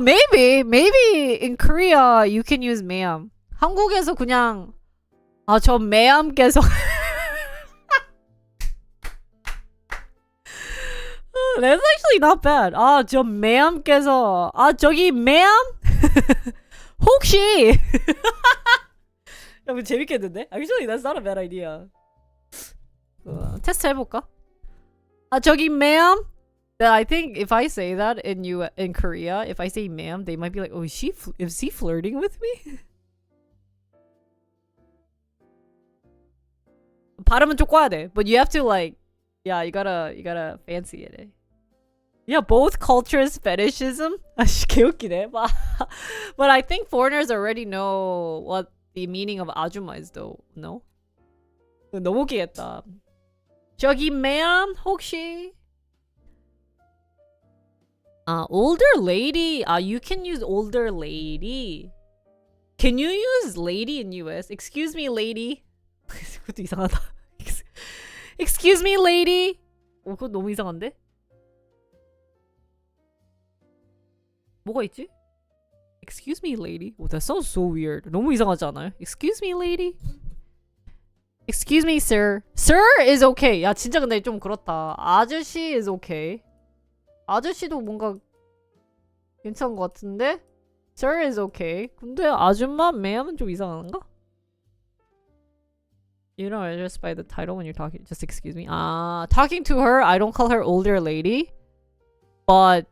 maybe in Korea you can use ma'am. 한국에서 그냥 저 ma'am께서 That's actually not bad. 저 ma'am께서 저기 ma'am? 혹시 야, 뭐 재밌겠는데? Actually, that's not a bad idea. 테스트 해볼까? 저기 ma'am? Then I think if I say that in Korea, if I say ma'am, they might be like, oh, is she flirting with me? 발음은 좀 꽈야 돼. But you have to like, yeah, you gotta fancy it. Yeah, both cultures fetishism. 개웃기네. But I think foreigners already know what the meaning of 아줌마 is, though. No? 너무 웃기겠다. 저기 ma'am 혹시 older lady. You can use older lady. Can you use lady in US? Excuse me, lady. 그것도 이상하다. Excuse me, lady. 그거 너무 이상한데? 뭐가 있지? Excuse me, lady. That sounds so weird. 너무 이상하지 않아요? Excuse me, lady. Excuse me, sir. Sir is okay. 야, 진짜 근데 좀 그렇다. 아저씨 is okay. 아저씨도 뭔가 괜찮은 것 같은데? Sir is okay. 근데 아줌마, ma'am은 좀 이상한가? You don't address by the title when you're talking. Just excuse me. Talking to her, I don't call her older lady. But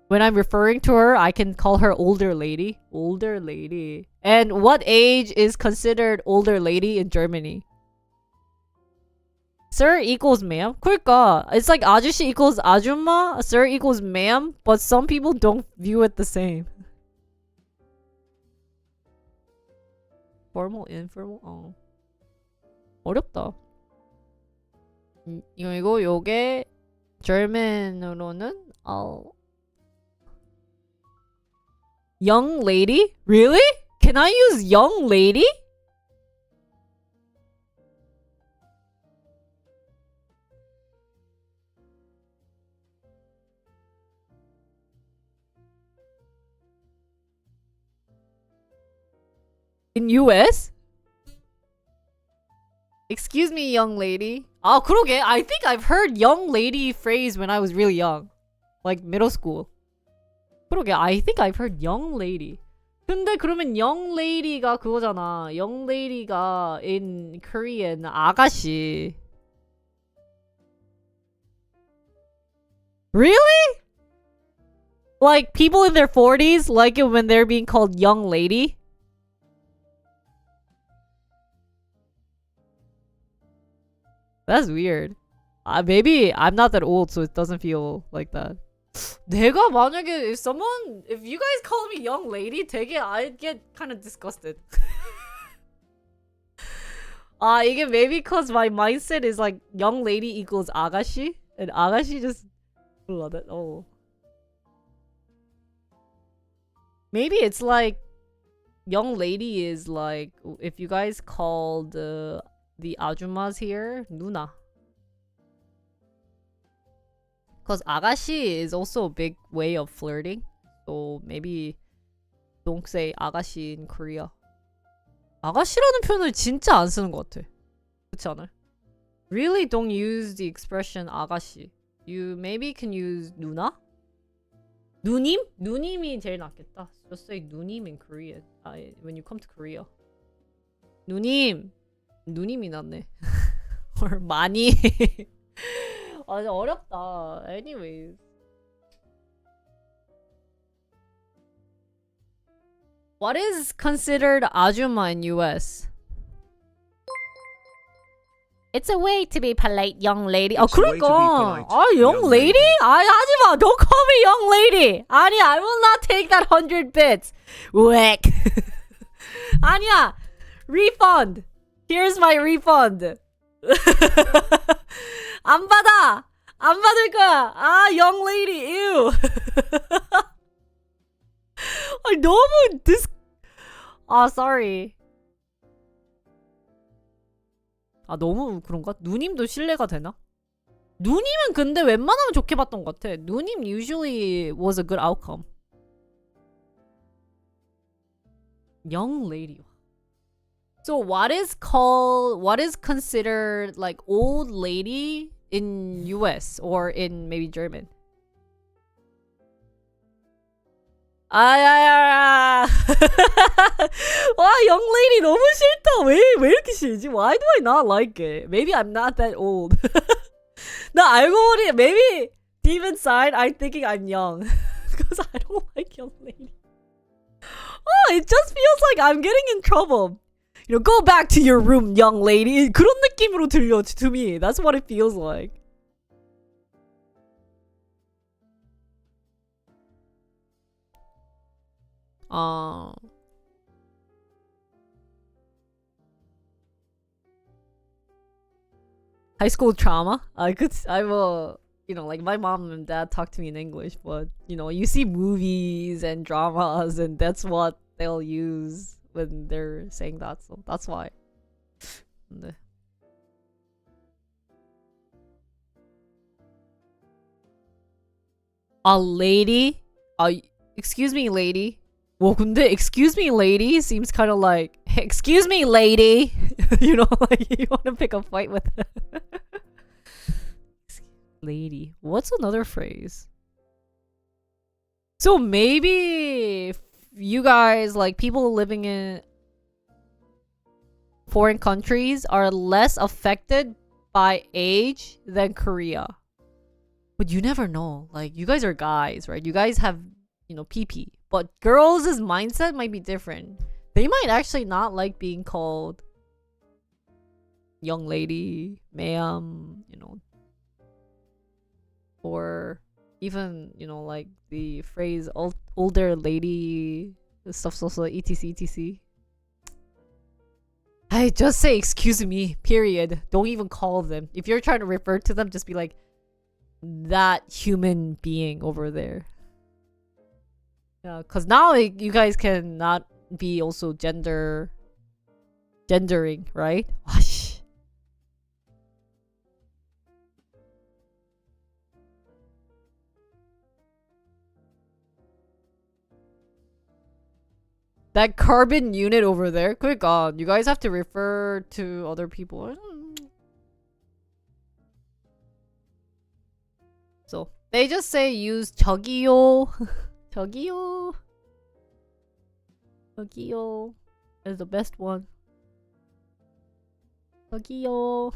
when I'm referring to her, I can call her older lady. Older lady. And what age is considered older lady in Germany? Sir equals ma'am. 그러니까 it's like 아저씨 equals 아줌마, sir equals ma'am, but some people don't view it the same. Formal, informal. 어렵다. 이거 요게 German으로는 young lady? Really? Can I use young lady? In US? Excuse me, young lady. 아, 그러게. I think I've heard young lady phrase when I was really young. Like middle school. 그러게. I think I've heard young lady. 근데 그러면 young lady가 그거잖아. young lady가 in Korean 아가씨. Really? Like people in their 40s like it when they're being called young lady? That's weird. Maybe I'm not that old, so it doesn't feel like that. 내가 만약에 if you guys call me young lady, 되게 I'd get kind of disgusted. 이게 maybe cause my mindset is like young lady equals 아가씨, and 아가씨 just love it. Oh, maybe it's like young lady is like if you guys called the 아줌마s here 누나. Because 아가씨 is also a big way of flirting. So maybe don't say 아가씨 in Korea. 아가씨라는 표현을 진짜 안 쓰는 것 같아. 그렇지 않아요? Really don't use the expression 아가씨. You maybe can use 누나? 누님? 누님이 제일 낫겠다. Just say 누님 in Korean. When you come to Korea. 누님. 누님이 낫네. or 많이. 어렵다. Anyways. What is considered 아줌마 in US? It's a way to be polite, young lady. 그러니까. young lady? 하지마. Don't call me young lady. 아니, I will not take that 100 bits. Whack. 아니야. Refund. Here's my refund. 안 받아. 안 받을 거야. young lady. Ew. 너무 sorry. 너무 그런가? 누님도 신뢰가 되나? 누님은 근데 웬만하면 좋게 봤던 것 같아. 누님 usually was a good outcome. Young lady. So what is considered like old lady in US or in maybe German? 와, young lady 너무 싫다. 왜 이렇게 싫지? Why do I not like it? Maybe I'm not that old. 나 알고 보니 maybe deep inside I'm thinking I'm young. Because I don't like young lady. It just feels like I'm getting in trouble. You know, go back to your room, young lady. 그런 느낌으로 들려 to me. That's what it feels like. High school trauma. I will, you know, like my mom and dad talk to me in English, but you know, you see movies and dramas, and that's what they'll use when they're saying that. So that's why. 네. A lady? Excuse me, lady. 와, 근데 excuse me, lady seems kind of like excuse me, lady. You know, like you want to pick a fight with her. Lady. What's another phrase? So maybe you guys, like people living in foreign countries, are less affected by age than Korea. But you never know. Like, you guys are guys, right? You guys have, you know, PP. But girls' mindset might be different. They might actually not like being called young lady, ma'am, you know. Or even, you know, like the phrase older lady, stuff, so etc, etc. I just say excuse me, period. Don't even call them. If you're trying to refer to them, just be like, that human being over there. Yeah, because now you guys can not be also gendering, right? Wash. That carbon unit over there. Quick on. You guys have to refer to other people. So they just say use 저기요. 저기요. 저기요 is the best one. 저기요.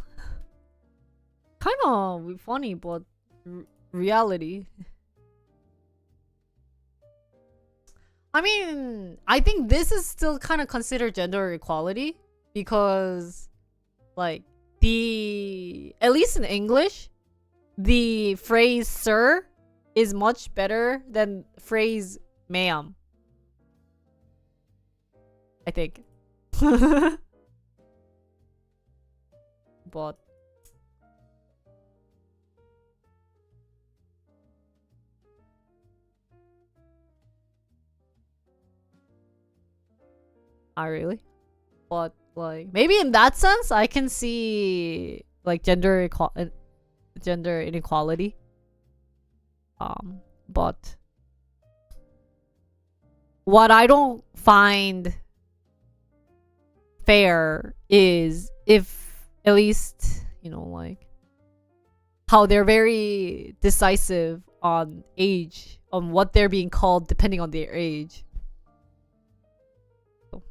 Kinda funny, but reality. I mean, I think this is still kind of considered gender equality because, like, at least in English, the phrase sir is much better than phrase ma'am. I think. But really? But like maybe in that sense I can see like gender inequality. But what I don't find fair is if at least, you know, like how they're very decisive on age, on what they're being called depending on their age. So,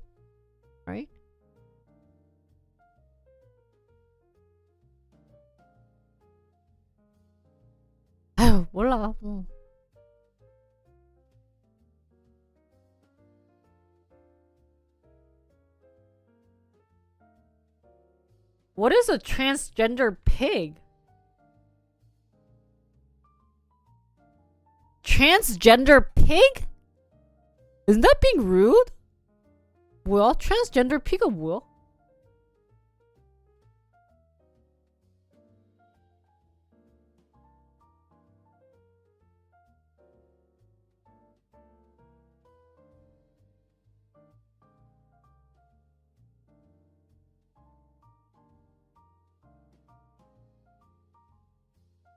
right? 아유, 몰라. What is a transgender pig? Transgender pig? Isn't that being rude? 뭐야? transgender pig은 뭐야?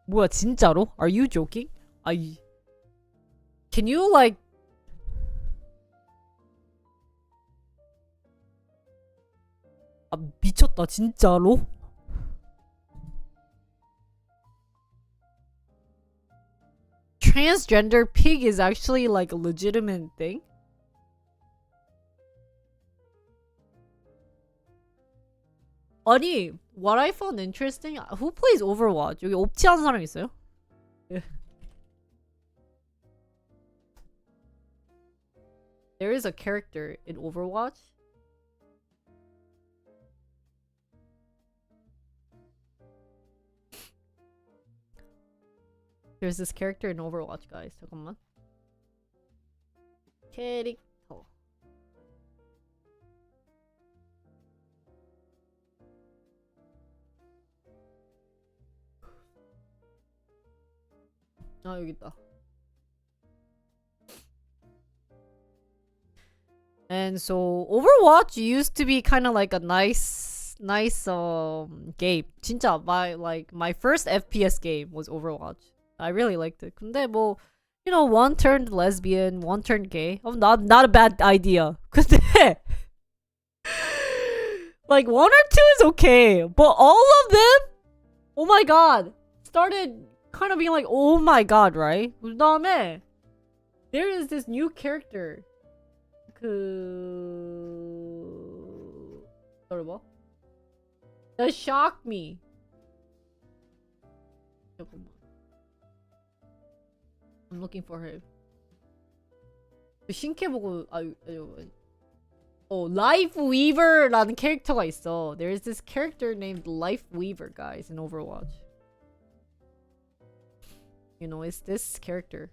뭐야 진짜로? Are you joking? Can you like 미쳤다 진짜로? Transgender pig is actually like a legitimate thing? 아니, what I found interesting, who plays Overwatch? 여기 옵치 하는 사람 있어요? There is a character in Overwatch. There's this character in Overwatch, guys. 잠깐만. 캐릭터. 아, 여기 있다. And so Overwatch used to be kind of like a nice game. 진짜 my first FPS game was Overwatch. I really liked it. 근데 뭐 you know, one turned lesbian, one turned gay. Oh, not a bad idea. 근데 like one or two is okay, but all of them, oh my god, started kind of being like, oh my god, right? 그다음에 there is this new character. 기다려봐. That shocked me. 잠깐만. I'm looking for her. 신캐 보고 Life Weaver라는 캐릭터가 있어. There's this character named Life Weaver, guys, in Overwatch. You know, it's this character.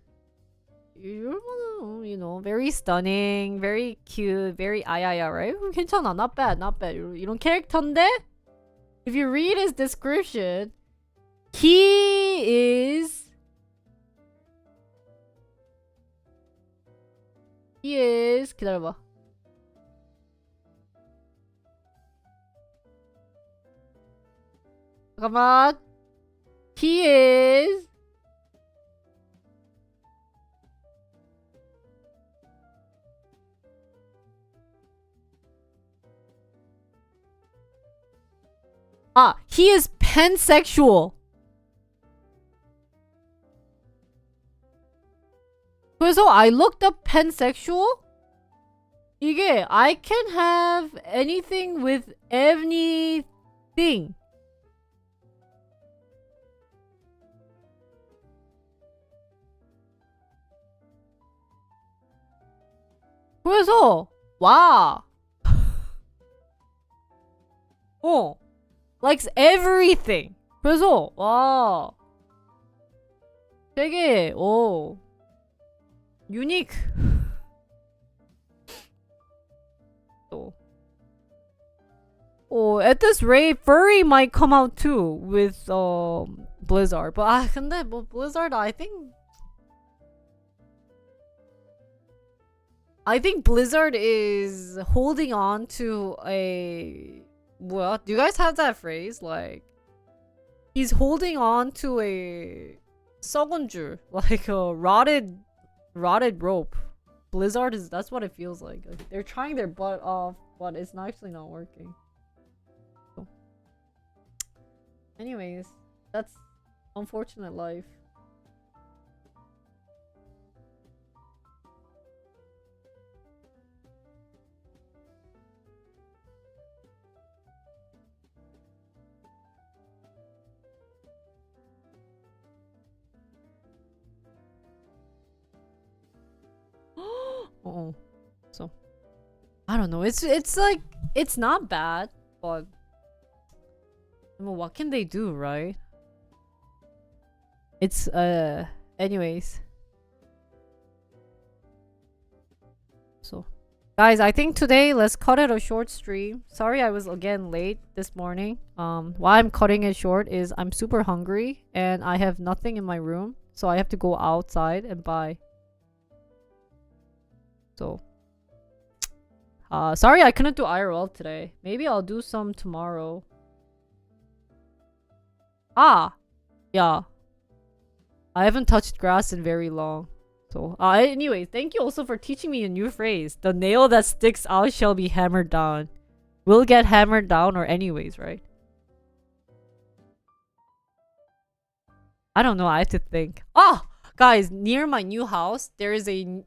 You know, very stunning, very cute, very 아야야, right? 괜찮아, not bad, not bad. 이런 캐릭터인데, if you read his description, he is 기다려봐. 잠깐만. He is he is pansexual. 그래서 I looked up pansexual. 이게 I can have anything with anything. 그래서 와. likes everything. 그래서 와. 되게 unique. at this rate, furry might come out too with Blizzard. But 근데 뭐 Blizzard, I think Blizzard is holding on to a 뭐야? Do you guys have that phrase? Like he's holding on to a 썩은 줄, like a rotted rope. Blizzard is, that's what it feels like. They're trying their butt off, but it's actually not working. So. Anyways, that's unfortunate life. So I don't know. It's like it's not bad, but I mean, what can they do, right? It's anyways. So guys, I think today let's cut it a short stream. Sorry I was again late this morning. Why I'm cutting it short is I'm super hungry and I have nothing in my room, so I have to go outside and buy. So sorry I couldn't do IRL today. Maybe I'll do some tomorrow. Yeah. I haven't touched grass in very long. So anyway, thank you also for teaching me a new phrase. The nail that sticks out shall be hammered down. Will get hammered down or anyways, right? I don't know, I have to think. Guys, near my new house, there is a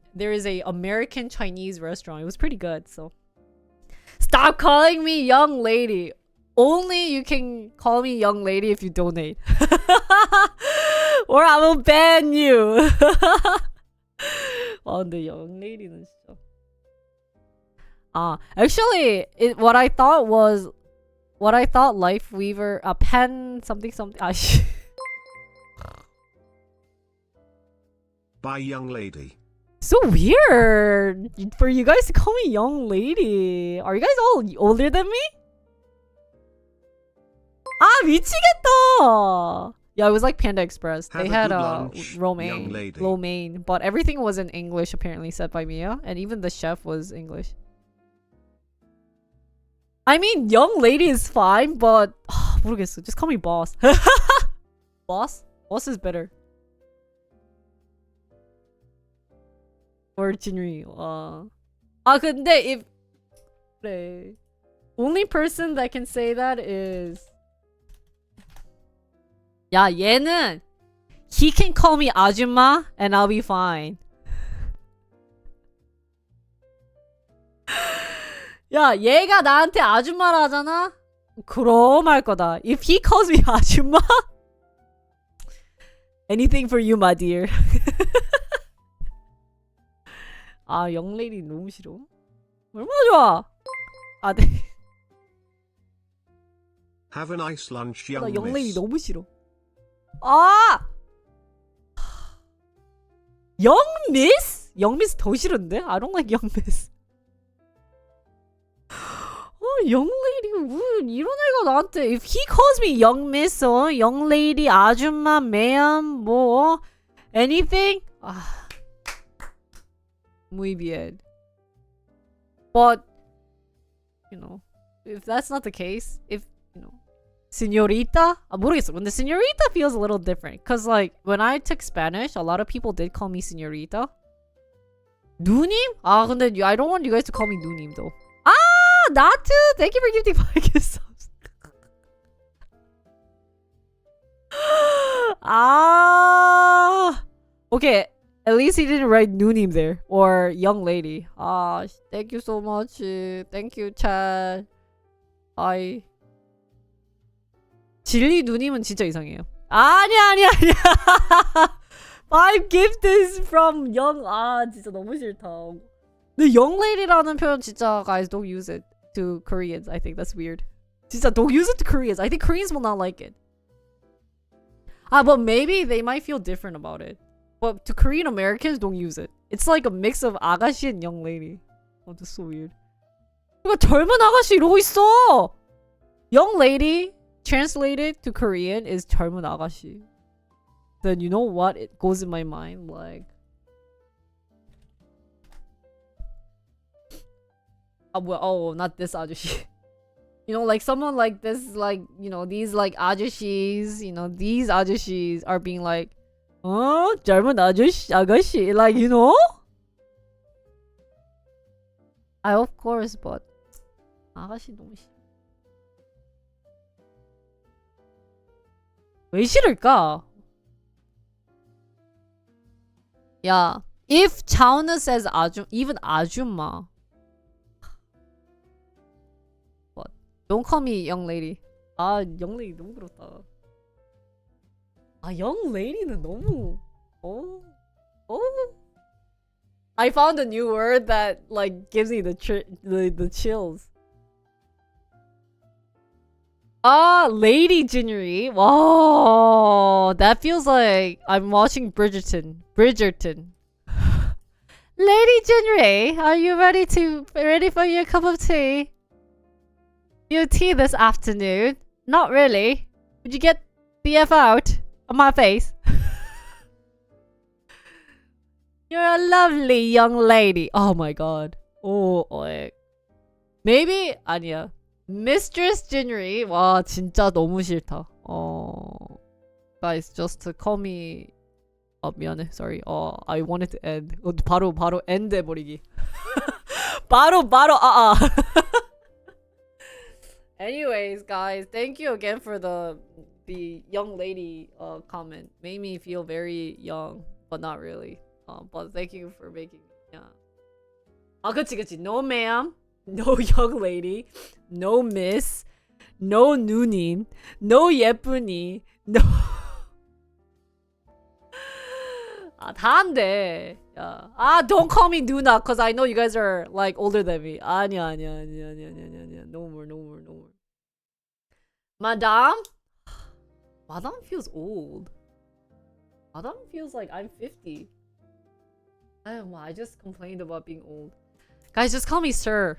American Chinese restaurant. It was pretty good, so stop calling me young lady. Only you can call me young lady if you donate. Or I will ban you. 근데 young lady는 진짜. Actually, what I thought Life Weaver, pen something. By young lady. So weird for you guys to call me young lady. Are you guys all older than me? 미치겠다. Yeah, it was like Panda Express. They had romaine, but everything was in English apparently, said by Mia, and even the chef was English. I mean, young lady is fine, but 모르겠어. Just call me boss. Boss is better. Or Jinri. 근데 if 그래. Only person that can say that is 야, 얘는 he can call me 아줌마 and I'll be fine. 야, 얘가 나한테 아줌마라 하잖아? 그럼 할 거다. If he calls me 아줌마, anything for you, my dear. 영레이디 너무 싫어. 얼마나 좋아. 네. Have a nice lunch, young 나 영레이디 miss. 너무 싫어. young miss? young miss 더 싫은데? I don't like young miss. young lady, 이런 애가 나한테 if he calls me young miss, young lady, 아줌마, ma'am, 뭐 anything? Muy bien. But you know, if that's not the case, if you know, señorita, 모르겠어. 근데 señorita feels a little different, cause like when I took Spanish, a lot of people did call me señorita. 누님? 근데 I don't want you guys to call me 누님 though. Not too. Thank you for gifting 5 gifts subs. Ah. Okay. At least he didn't write 누님 there or young lady. Ah, thank you so much. Thank you, Chad. I. 진리 누님은 진짜 이상해요. 아니야. 5 gift is from young. 아, 진짜 너무 싫다. 근데 young lady라는 표현 진짜 guys don't use it to Koreans. I think that's weird. 진짜 don't use it to Koreans. I think Koreans will not like it. But maybe they might feel different about it. But to Korean Americans, don't use it. It's like a mix of 아가씨 and young lady. Oh, that's so weird. 그러니까 젊은 아가씨 이러고 있어. Young lady translated to Korean is 젊은 아가씨. Then you know what? It goes in my mind like. Oh, not this 아저씨. You know, like someone like this, like, you know, these like 아저씨s, you know, these 아저씨s are being like, 젊은 아가씨, like, you know? Of course, but 아가씨 너무 싫어. 왜 싫을까? Yeah, if 차은우 says even 아줌마. Don't call me young lady. 아, young lady 너무 그렇다. 아, young lady는 너무. I found a new word that like gives me the chills. Ah, Lady Jinri. Wow, that feels like I'm watching Bridgerton. Lady Jinri, are you ready for your cup of tea? Your tea this afternoon? Not really. Would you get the F out of my face? You're a lovely young lady. Oh my god. Oh, maybe 아니야. Mistress Jinri. 와, 진짜 너무 싫다. Guys, just to call me. 미안해. Sorry. I wanted to end. 바로 end 해버리기. 바로 Anyways, guys, thank you again for the young lady comment. Made me feel very young, but not really. But thank you for making me. Yeah. 그치. No ma'am, no young lady, no miss, no 누님, no 예쁜이, no. 다 안 돼. Don't call me 누나, cause I know you guys are like older than me. 아니야. No more. Madame feels old. Madame feels like I'm 50. I don't know. I just complained about being old. Guys, just call me sir.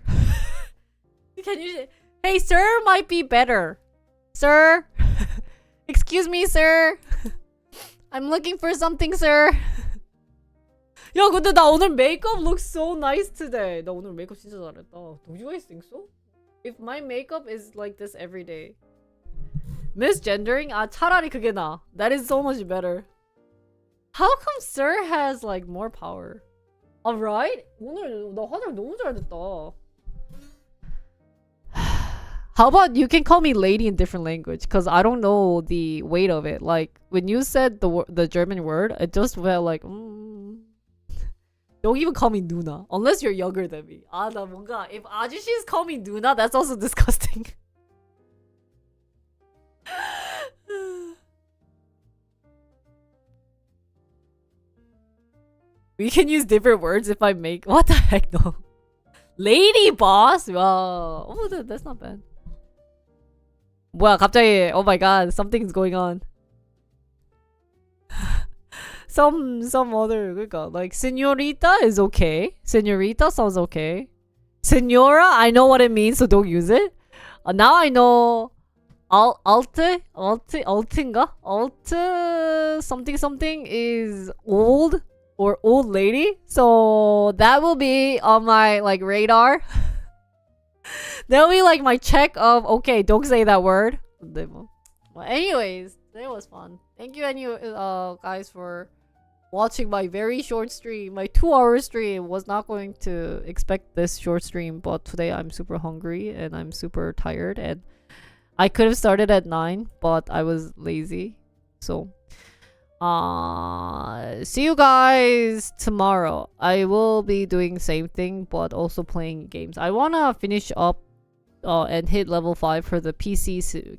Hey, sir might be better. Sir. Excuse me, sir. I'm looking for something, sir. 야, 근데 나 오늘 makeup looks so nice today. 나 오늘 메이크업 진짜 잘했다. Do you guys think so? If my makeup is like this every day. Misgendering? 차라리 그게 나. That is so much better. How come sir has like more power? Alright? 오늘 나 화장 너무 잘됐다. How about you can call me lady in different language? Because I don't know the weight of it. Like, when you said the German word, it just felt like, Don't even call me 누나. Unless you're younger than me. 나 뭔가, if 아저씨's call me 누나, that's also disgusting. We can use different words if I make. What the heck, no. Lady boss? Wow. Oh, that's not bad. 뭐야, 갑자기. Oh my god, something's going on. Some other, 그러니까, like, señorita is okay. Señorita sounds okay. Señora, I know what it means, so don't use it. Now I know. Alte something is old or old lady. So that will be on my like radar. That'll be like my check of okay, don't say that word. Well, anyways, it was fun. Thank you guys for watching my very short stream. My 2-hour stream. Was not going to expect this short stream, but today I'm super hungry and I'm super tired and I could have started at 9, but I was lazy. So See you guys tomorrow. I will be doing same thing, but also playing games. I wanna finish up and hit level 5 for the PC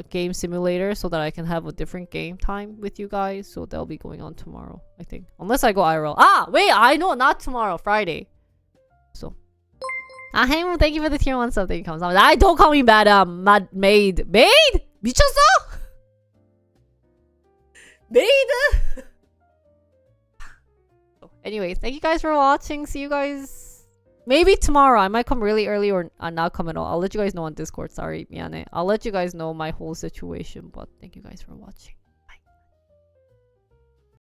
game simulator so that I can have a different game time with you guys. So that'll be going on tomorrow, I think. Unless I go IRL. Ah, wait, I know, not tomorrow, Friday. So. Hey, thank you for the tier 1 sub. Thank you, 감사합니다. I don't call me madam, maid. Maid? 미쳤어? Maid? Anyways, thank you guys for watching. See you guys maybe tomorrow. I might come really early or not come at all. I'll let you guys know on Discord. Sorry, 미안해. I'll let you guys know my whole situation. But thank you guys for watching.